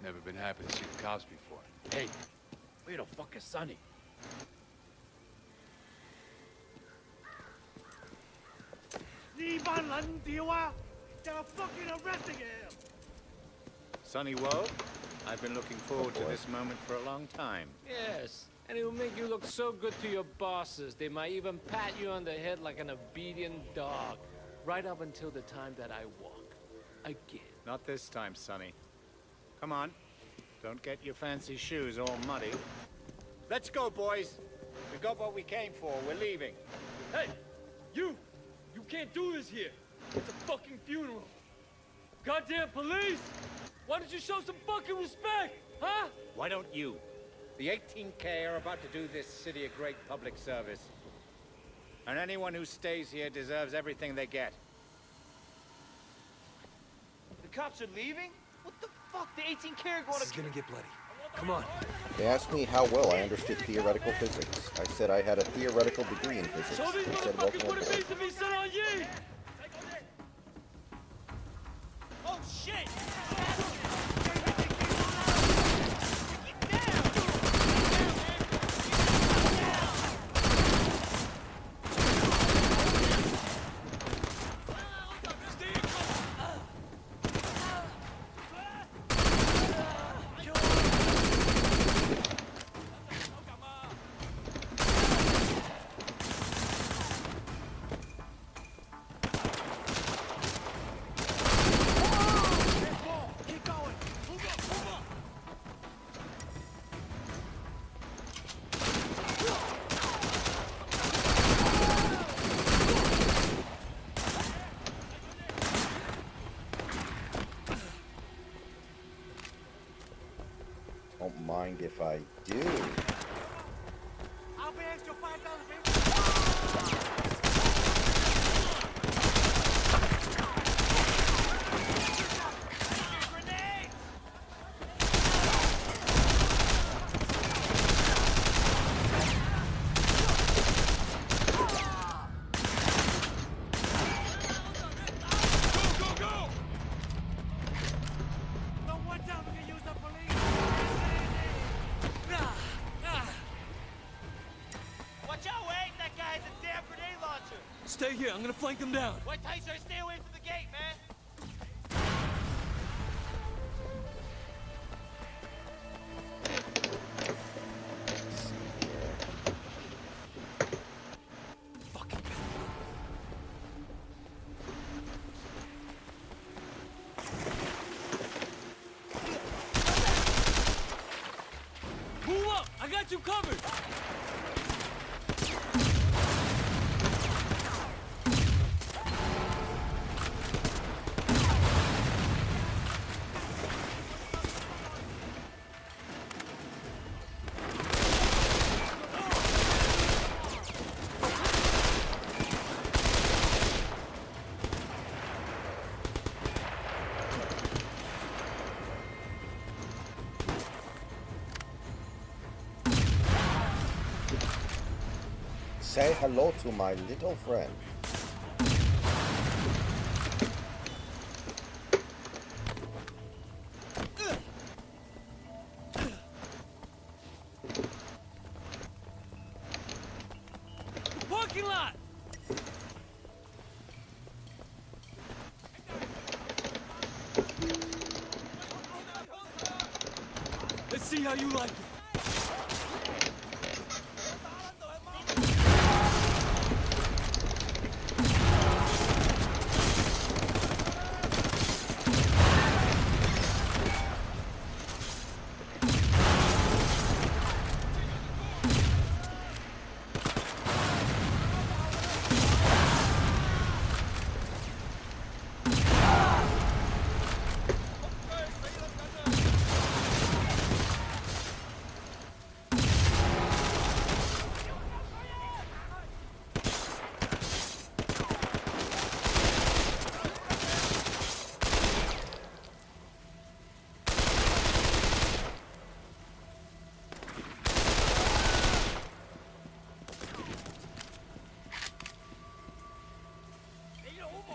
Never been happy to see the cops before. Hey, where the fuck is Sonny? They're fucking arresting him! Sonny Woe, I've been looking forward to this moment for a long time. Yes, and it will make you look so good to your bosses. They might even pat you on the head like an obedient dog, right up until the time that I walk. Again. Not this time, Sonny. Come on. Don't get your fancy shoes all muddy. Let's go, boys. We got what we came for. We're leaving. Hey, you! You can't do this here. It's a fucking funeral. Goddamn police! Why don't you show some fucking respect, huh? Why don't you? The 18K are about to do this city a great public service. And anyone who stays here deserves everything they get. The cops are leaving? What the fuck? The 18K are going This is gonna get bloody. Come on. They asked me how well I understood theoretical physics. I said I had a theoretical degree in physics. Show these They said, motherfuckers welcome what it aboard. means to be Sun On Yi! shit! Don't mind if I do. I'll pay extra $5, baby. Watch out, Wade! That guy has a damn grenade launcher! Stay here. I'm gonna flank them down. Wait tight, sir. Stay away from the gate, man! Move up. I got you covered. Say hello to my little friend. Parking lot. Let's see how you like it.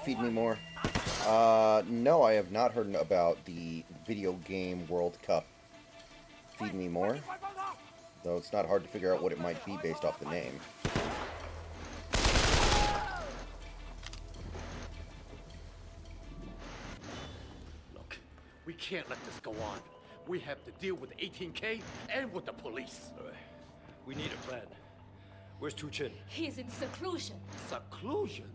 Feed me more. No, I have not heard about the video game World Cup. Feed me more. Though it's not hard to figure out what it might be based off the name. Look, we can't let this go on. We have to deal with 18K and with the police. All right. We need a plan. Where's Tu Chin? He's in seclusion. Seclusion?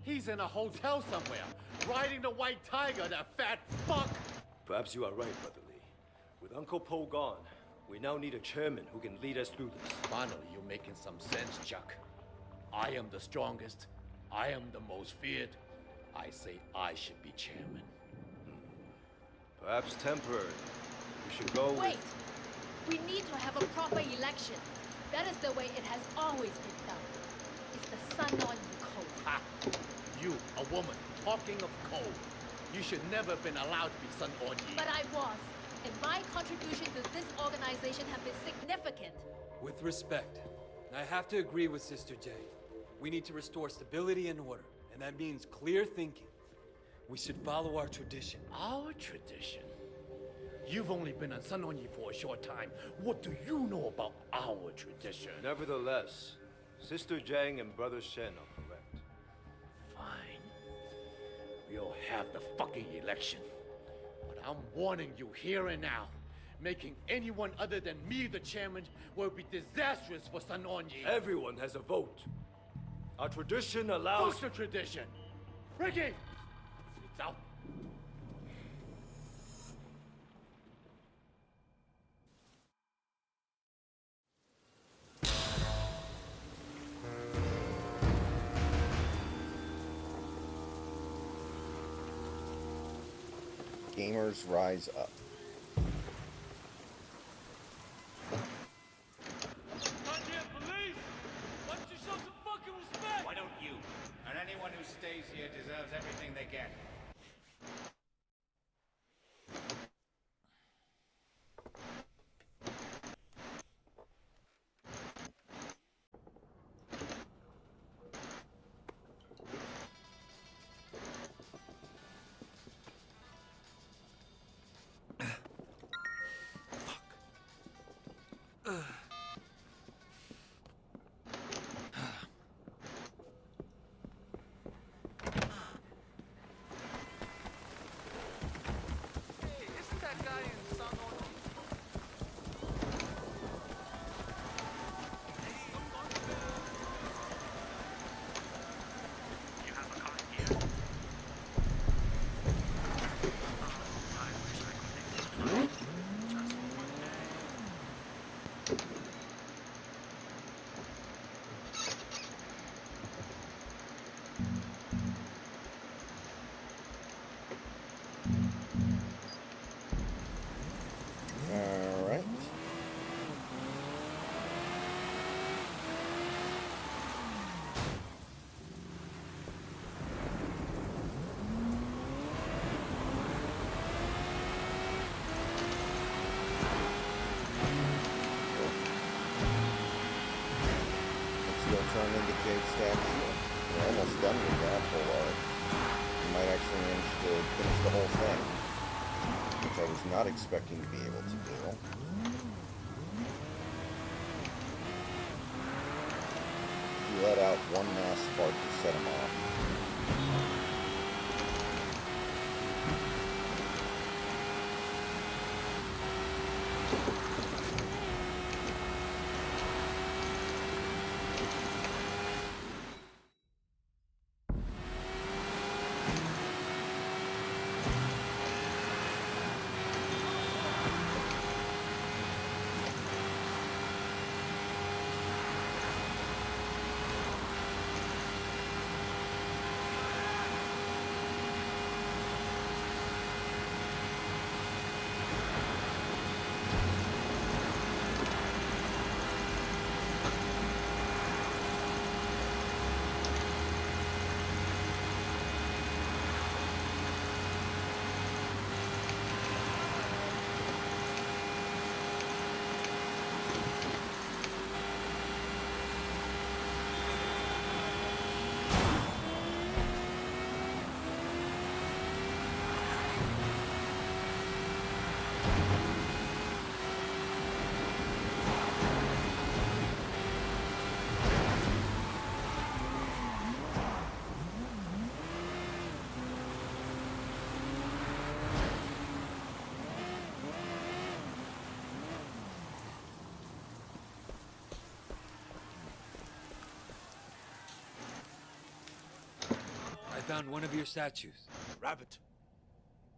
He's in a hotel somewhere, riding the white tiger, that fat fuck! Perhaps you are right, Brother Lee. With Uncle Po gone, we now need a chairman who can lead us through this. Finally, you're making some sense, Chuck. I am the strongest. I am the most feared. I say I should be chairman. Perhaps temporary. We should go Wait! We need to have a proper election. That is the way it has always been done. It's the Sun On You code. Ha! You, a woman, talking of code. You should never have been allowed to be Sun On Yi. But I was. And my contribution to this organization have been significant. With respect, I have to agree with Sister J. We need to restore stability and order, and that means clear thinking. We should follow our tradition. Our tradition? You've only been on Sun On Yee for a short time. What do you know about our tradition? Nevertheless, Sister Zhang and Brother Shen are correct. Fine. We'll have the fucking election. But I'm warning you here and now. Making anyone other than me the chairman will be disastrous for Sun On Yee. Everyone has a vote. Our tradition allows... Fuck the tradition! Ricky! It's out. Gamers rise up. Goddamn police! Why don't you show some fucking respect? Why don't you? And anyone who stays here deserves everything they get. Alright. Let's go turn indicate statue. We're almost done with that whole arc. We might actually manage to finish the whole thing, which I was not expecting to be able to do. He let out one last spark to set him off. I found one of your statues. Rabbit.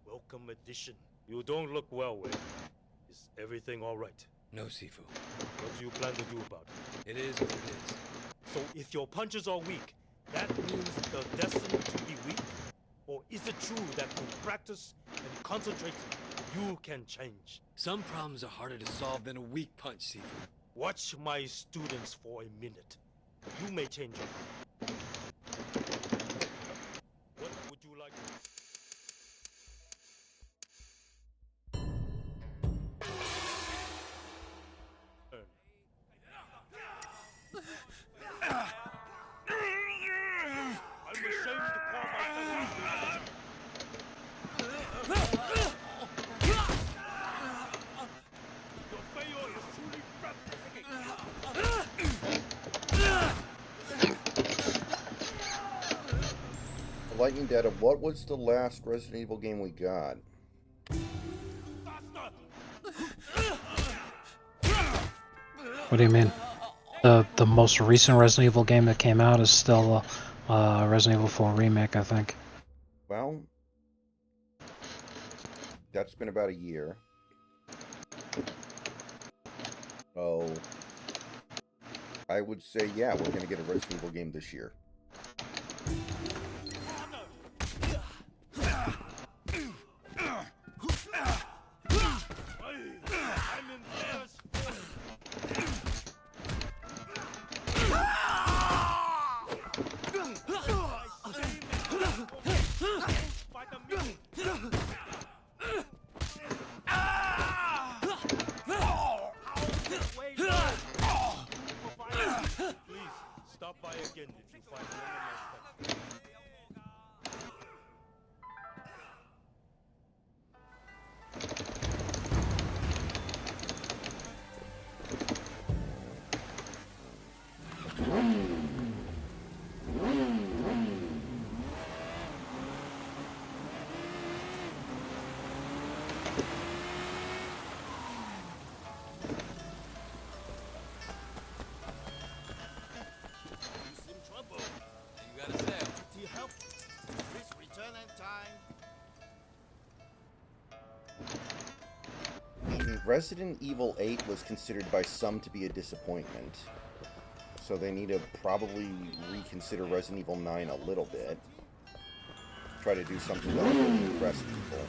Welcome edition. You don't look well, Wei. Is everything all right? No, Sifu. What do you plan to do about it? It is what it is. So if your punches are weak, that means they're destined to be weak? Or is it true that through practice and concentration, you can change? Some problems are harder to solve than a weak punch, Sifu. Watch my students for a minute. You may change your mind. What would you like to... I'm ashamed to call myself a Lightning Data, what was the last Resident Evil game we got? What do you mean? The most recent Resident Evil game that came out is still Resident Evil 4 Remake, I think. Well, that's been about a year. Oh, I would say, yeah, we're going to get a Resident Evil game this year. Stop by again if you find one of my stuff. Resident Evil 8 was considered by some to be a disappointment. So they need to probably reconsider Resident Evil 9 a little bit. Try to do something that will really impress people.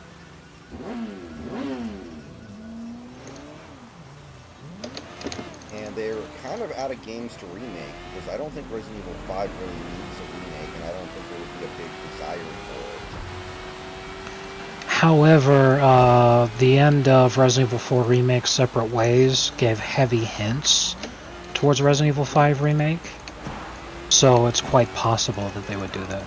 And they're kind of out of games to remake, because I don't think Resident Evil 5 really needs a remake, and I don't think there would be a big desire for it. However, the end of Resident Evil 4 Remake Separate Ways gave heavy hints towards Resident Evil 5 Remake, so it's quite possible that they would do that.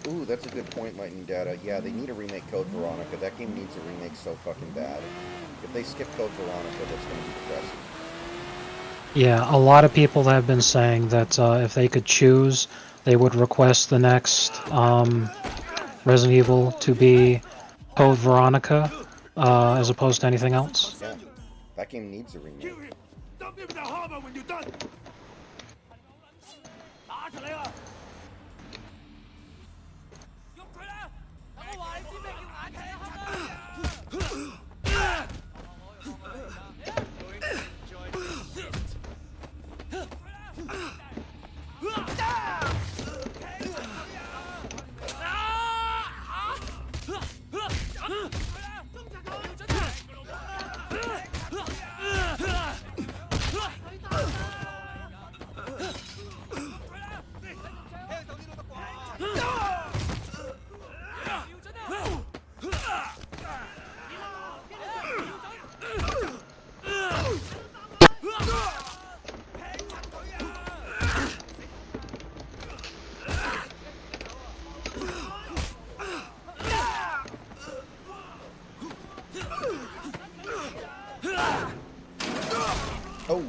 Ooh, that's a good point, Lightning Data. Yeah, they need a remake Code Veronica. That game needs a remake so fucking bad. If they skip Code Veronica, that's going to be depressing. Yeah, a lot of people have been saying that if they could choose, they would request the next Resident Evil to be Code Veronica, as opposed to anything else. Yeah, that game needs a remake. Dump him in the harbor when you're done! Oh.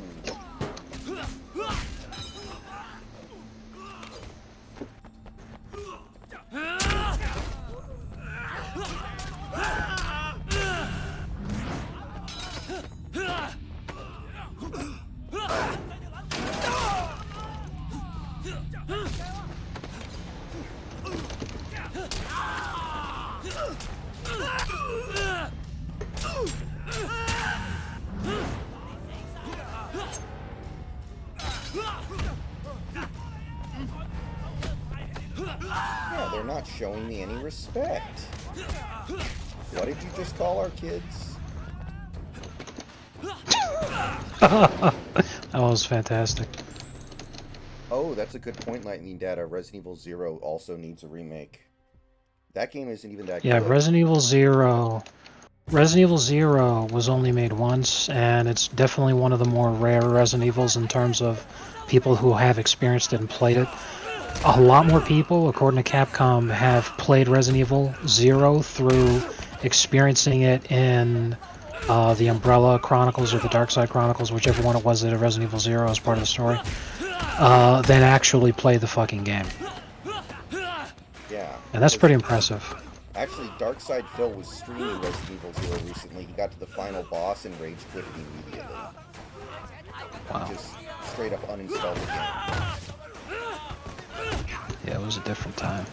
Yeah, they're not showing me any respect. What did you just call our kids? That was fantastic. Oh, that's a good point, Lightning Data. Resident Evil 0 also needs a remake. That game isn't even that Yeah, good. Resident Evil 0 was only made once, and it's definitely one of the more rare Resident Evils in terms of people who have experienced it and played it. A lot more people, according to Capcom, have played Resident Evil 0 through experiencing it in the Umbrella Chronicles or the Dark Side Chronicles, whichever one it was that Resident Evil 0 as part of the story, than actually play the fucking game. Yeah. And that's pretty impressive. Actually, Darkside Phil was streaming Resident Evil 0 recently. He got to the final boss and rage quitted immediately. Wow. Just straight up uninstalled the game. Yeah, it was a different time.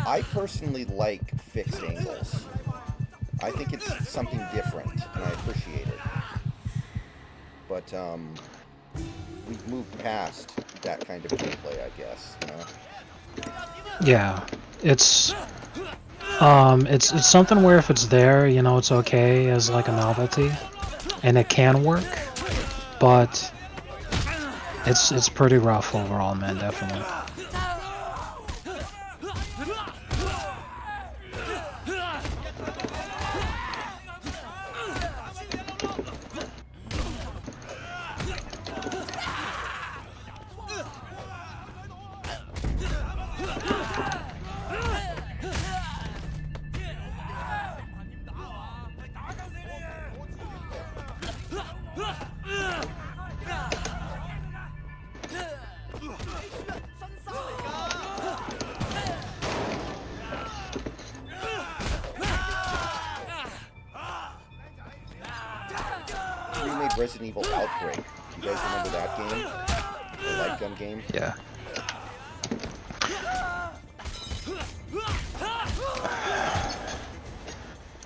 I personally like fixed angles. I think it's something different, and I appreciate it. But, we've moved past that kind of gameplay, I guess, you know? Yeah, it's something where if it's there, you know, it's okay as like a novelty, and it can work, but it's pretty rough overall, man, definitely. Resident Evil Outbreak. You guys remember that game? The light gun game? Yeah.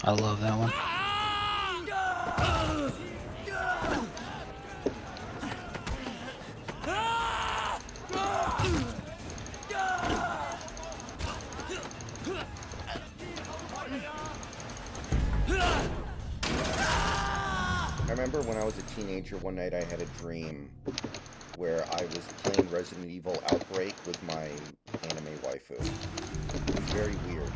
I love that one. I remember when I was a teenager, one night I had a dream where I was playing Resident Evil Outbreak with my anime waifu. It was very weird.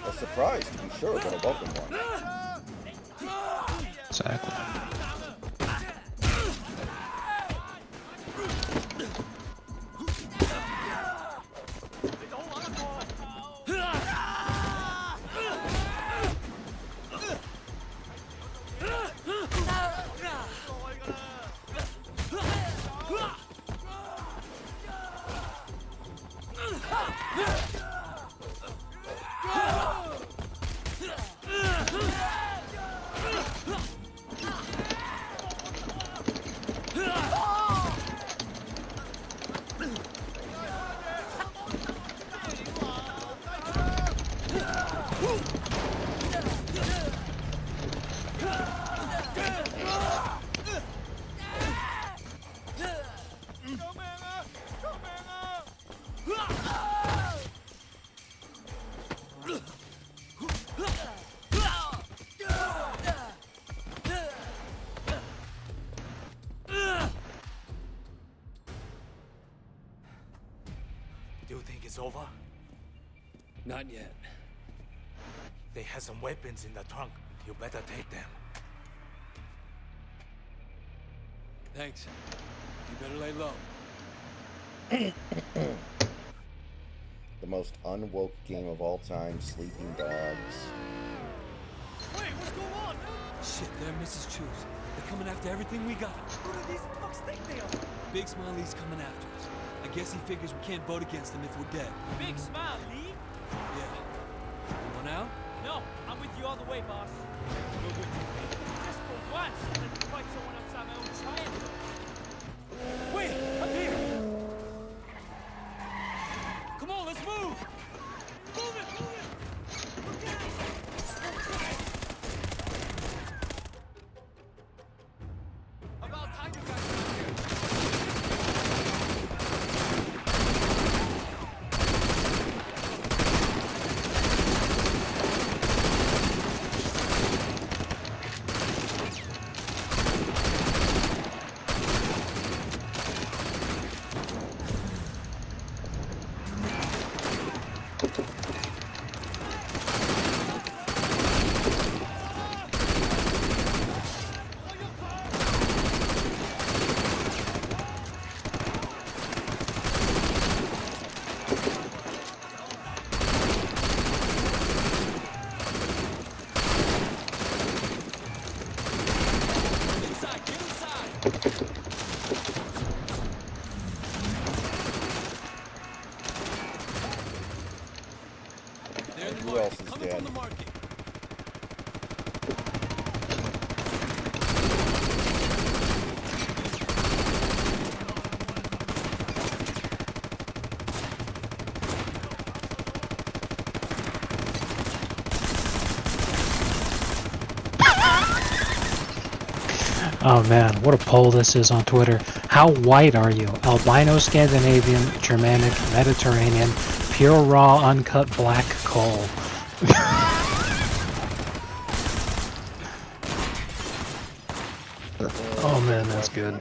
A surprise, to be sure, but a welcome one. Exactly. Do you think it's over? Not yet. They have some weapons in the trunk. You better take them. Thanks. You better lay low. The most unwoke game of all time, Sleeping Dogs. Wait, what's going on? Shit, they're Mrs. Chu's. They're coming after everything we got. Who do these fucks think they are? Big Smiley's coming after us. I guess he figures we can't vote against him if we're dead. Big Smile, Lee? Yeah. You want out? No, I'm with you all the way, boss. We're with you. Just for once, I'd like to fight someone outside my own triangle. Wait, up here! Come on, let's move! Move it, move it! About time you guys got here. Who else is dead? Oh man, what a poll this is on Twitter. How white are you? Albino, Scandinavian, Germanic, Mediterranean, pure raw, uncut black coal. Oh man, that's good.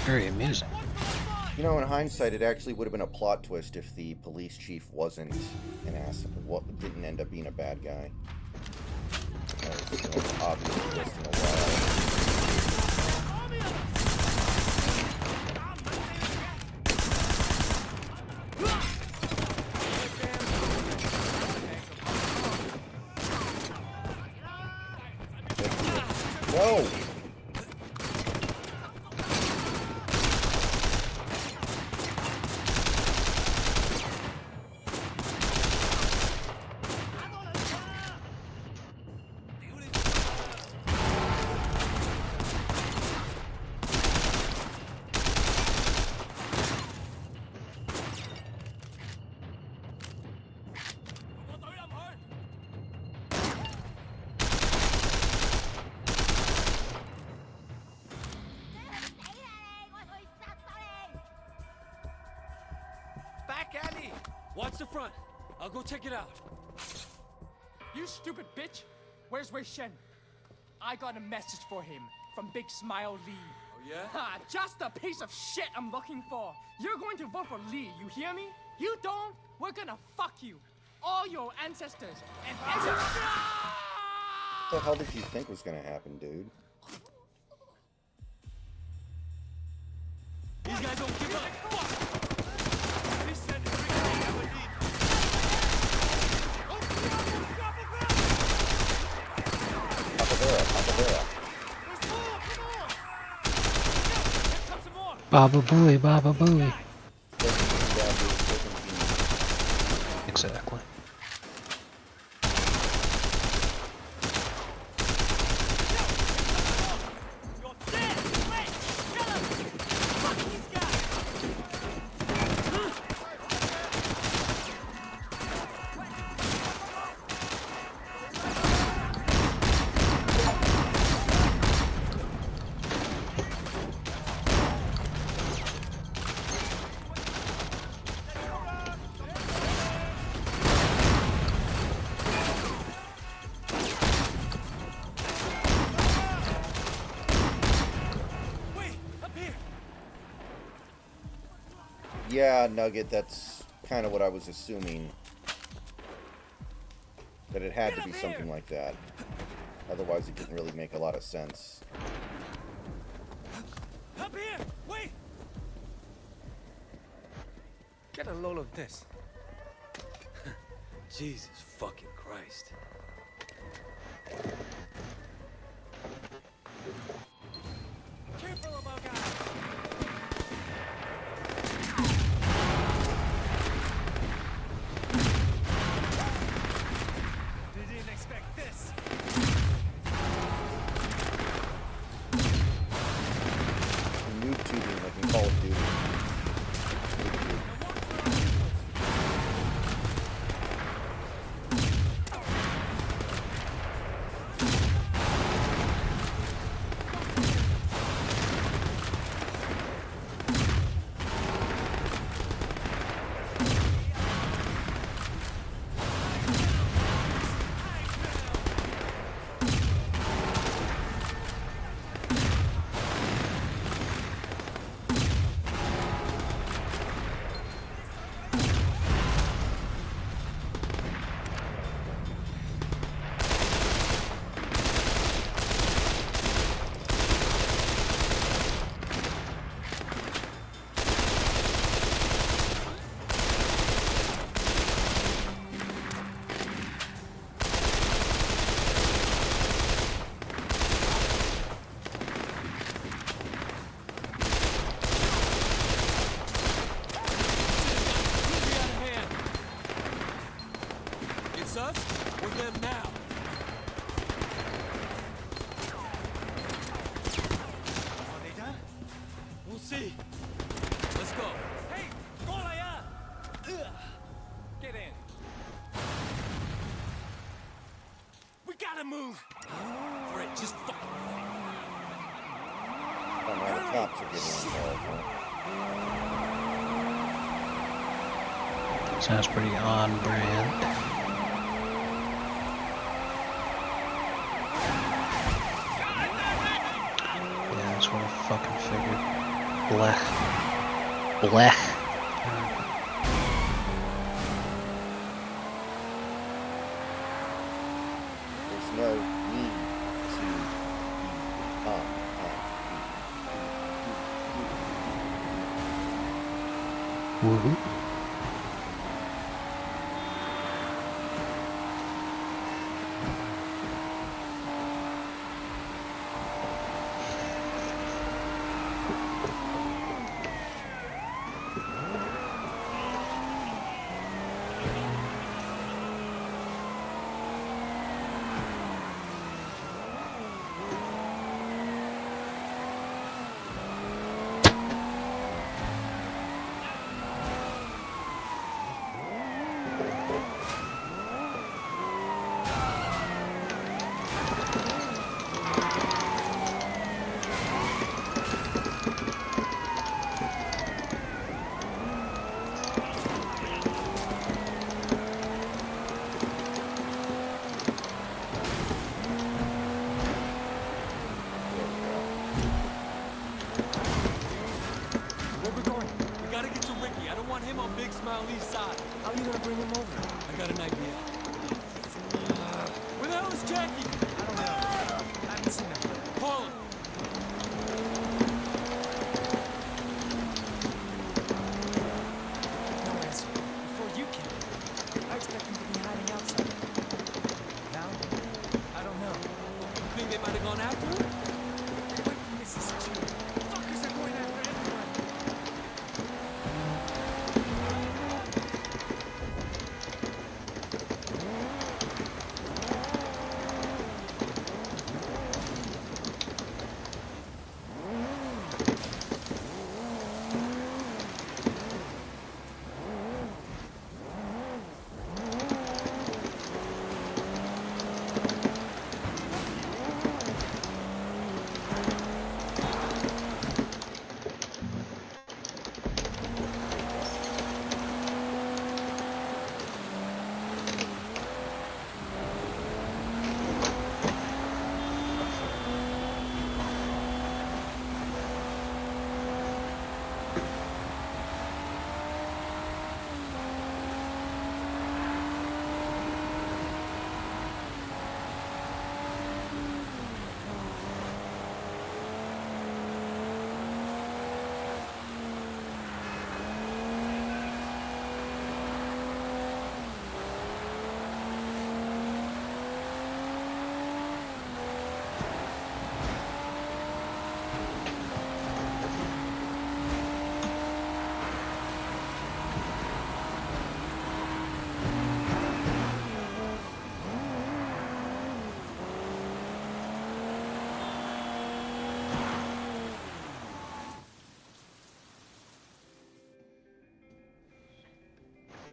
Very amusing. You know, in hindsight, it actually would have been a plot twist if the police chief wasn't an ass. What didn't end up being a bad guy. That was the most obvious twist in a while. Whoa! Back alley! Watch the front. I'll go check it out. You stupid bitch! Where's Wei Shen? I got a message for him from Big Smile Lee. Oh yeah? Ha! Just the piece of shit I'm looking for. You're going to vote for Lee, you hear me? You don't? We're gonna fuck you. All your ancestors and everyone. What the hell did you think was gonna happen, dude? These guys don't give up. Baba Booey, Baba Booey. Exactly. Yeah, Nugget, that's kind of what I was assuming. That it had to be something like that. Otherwise, it didn't really make a lot of sense. Up here! Wait! Get a load of this. Jesus fucking Christ. Careful about guys! cops are getting involved. Sounds pretty on brand. Yeah, that's what I fucking figured. Blech. Blech. There's no need to be Woohoo. Where we going? We gotta get to Ricky. I don't want him on Big Smile Lee's side. How are you gonna bring him over? I got an idea. Where the hell is Jackie? I don't know. I haven't seen him. Call him. No answer. Before you came, I expect him to be hiding outside. Now, I don't know. You think they might have gone after him? Wait for Mrs. Chu. Fuckers are going after everyone.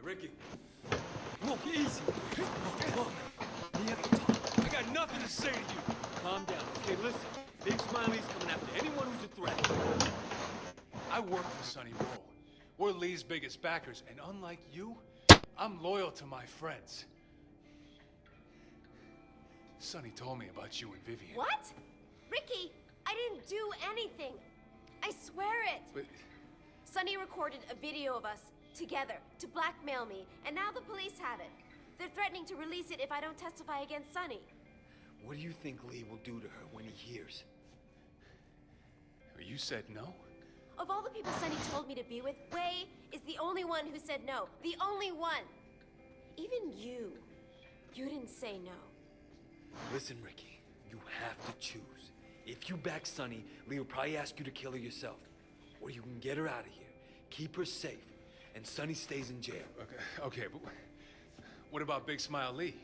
Ricky. Look, easy. Look. We have to talk. I got nothing to say to you. Calm down. Okay, listen. Big Smiley's coming after anyone who's a threat. I work for Sonny Roll. We're Lee's biggest backers, and unlike you, I'm loyal to my friends. Sonny told me about you and Vivian. What? Ricky, I didn't do anything. I swear it. But Sonny recorded a video of us together to blackmail me, and now the police have it. They're threatening to release it if I don't testify against Sonny. What do you think Lee will do to her when he hears? you said no? Of all the people Sonny told me to be with, Wei is the only one who said no. The only one. Even you. You didn't say no. Listen, Ricky, you have to choose. If you back Sonny, Lee will probably ask you to kill her yourself. Or you can get her out of here, keep her safe, and Sonny stays in jail. Okay, but what about Big Smile Lee?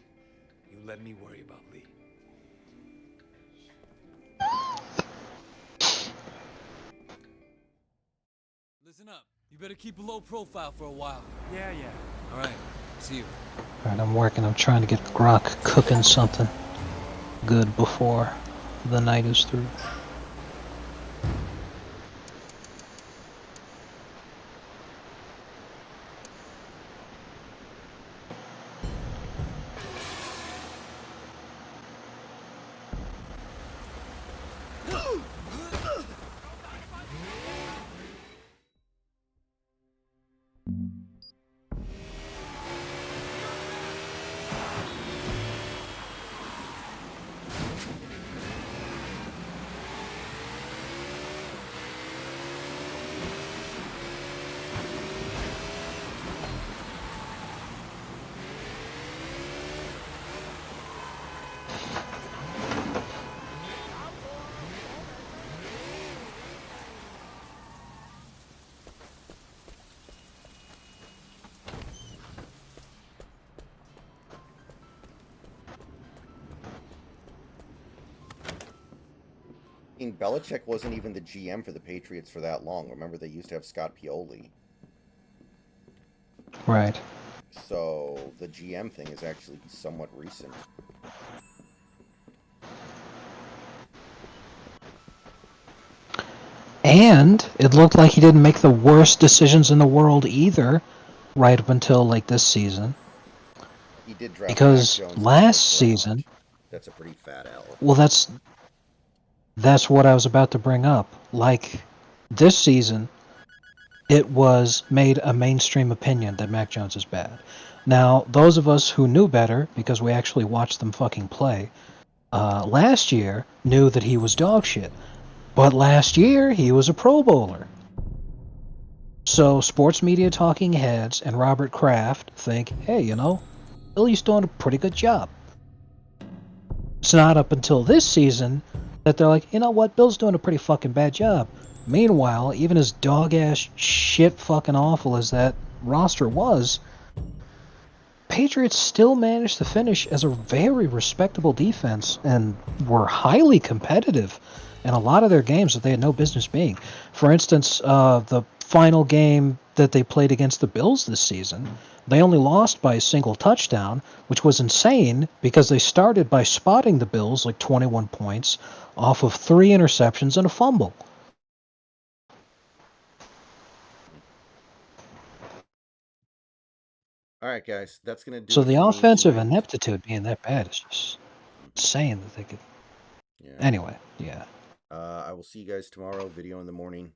You let me worry about Lee. Listen up. You better keep a low profile for a while. Yeah. All right. See you. Alright, I'm working. I'm trying to get Grok cooking something good before the night is through. I mean, Belichick wasn't even the GM for the Patriots for that long. Remember, they used to have Scott Pioli. Right. So the GM thing is actually somewhat recent. And it looked like he didn't make the worst decisions in the world either, right up until like this season. He did draft Because Mac Jones in the last first round. season, That's a pretty fat L. well, that's what I was about to bring up. Like this season, it was made a mainstream opinion that Mac Jones is bad. Now, those of us who knew better, because we actually watched them fucking play, last year knew that he was dog shit. But last year, he was a Pro Bowler. So sports media talking heads and Robert Kraft think, hey, you know, Billy's doing a pretty good job. It's not up until this season that they're like, you know what, Bill's doing a pretty fucking bad job. Meanwhile, even as dog-ass shit fucking awful as that roster was, Patriots still managed to finish as a very respectable defense and were highly competitive in a lot of their games that they had no business being. For instance, the final game that they played against the Bills this season, they only lost by a single touchdown, which was insane because they started by spotting the Bills like 21 points off of 3 interceptions and a fumble. All right, guys, that's gonna do So it the for me offensive tonight. ineptitude being that bad is just insane that they could. Yeah. Anyway, yeah. I will see you guys tomorrow. Video in the morning.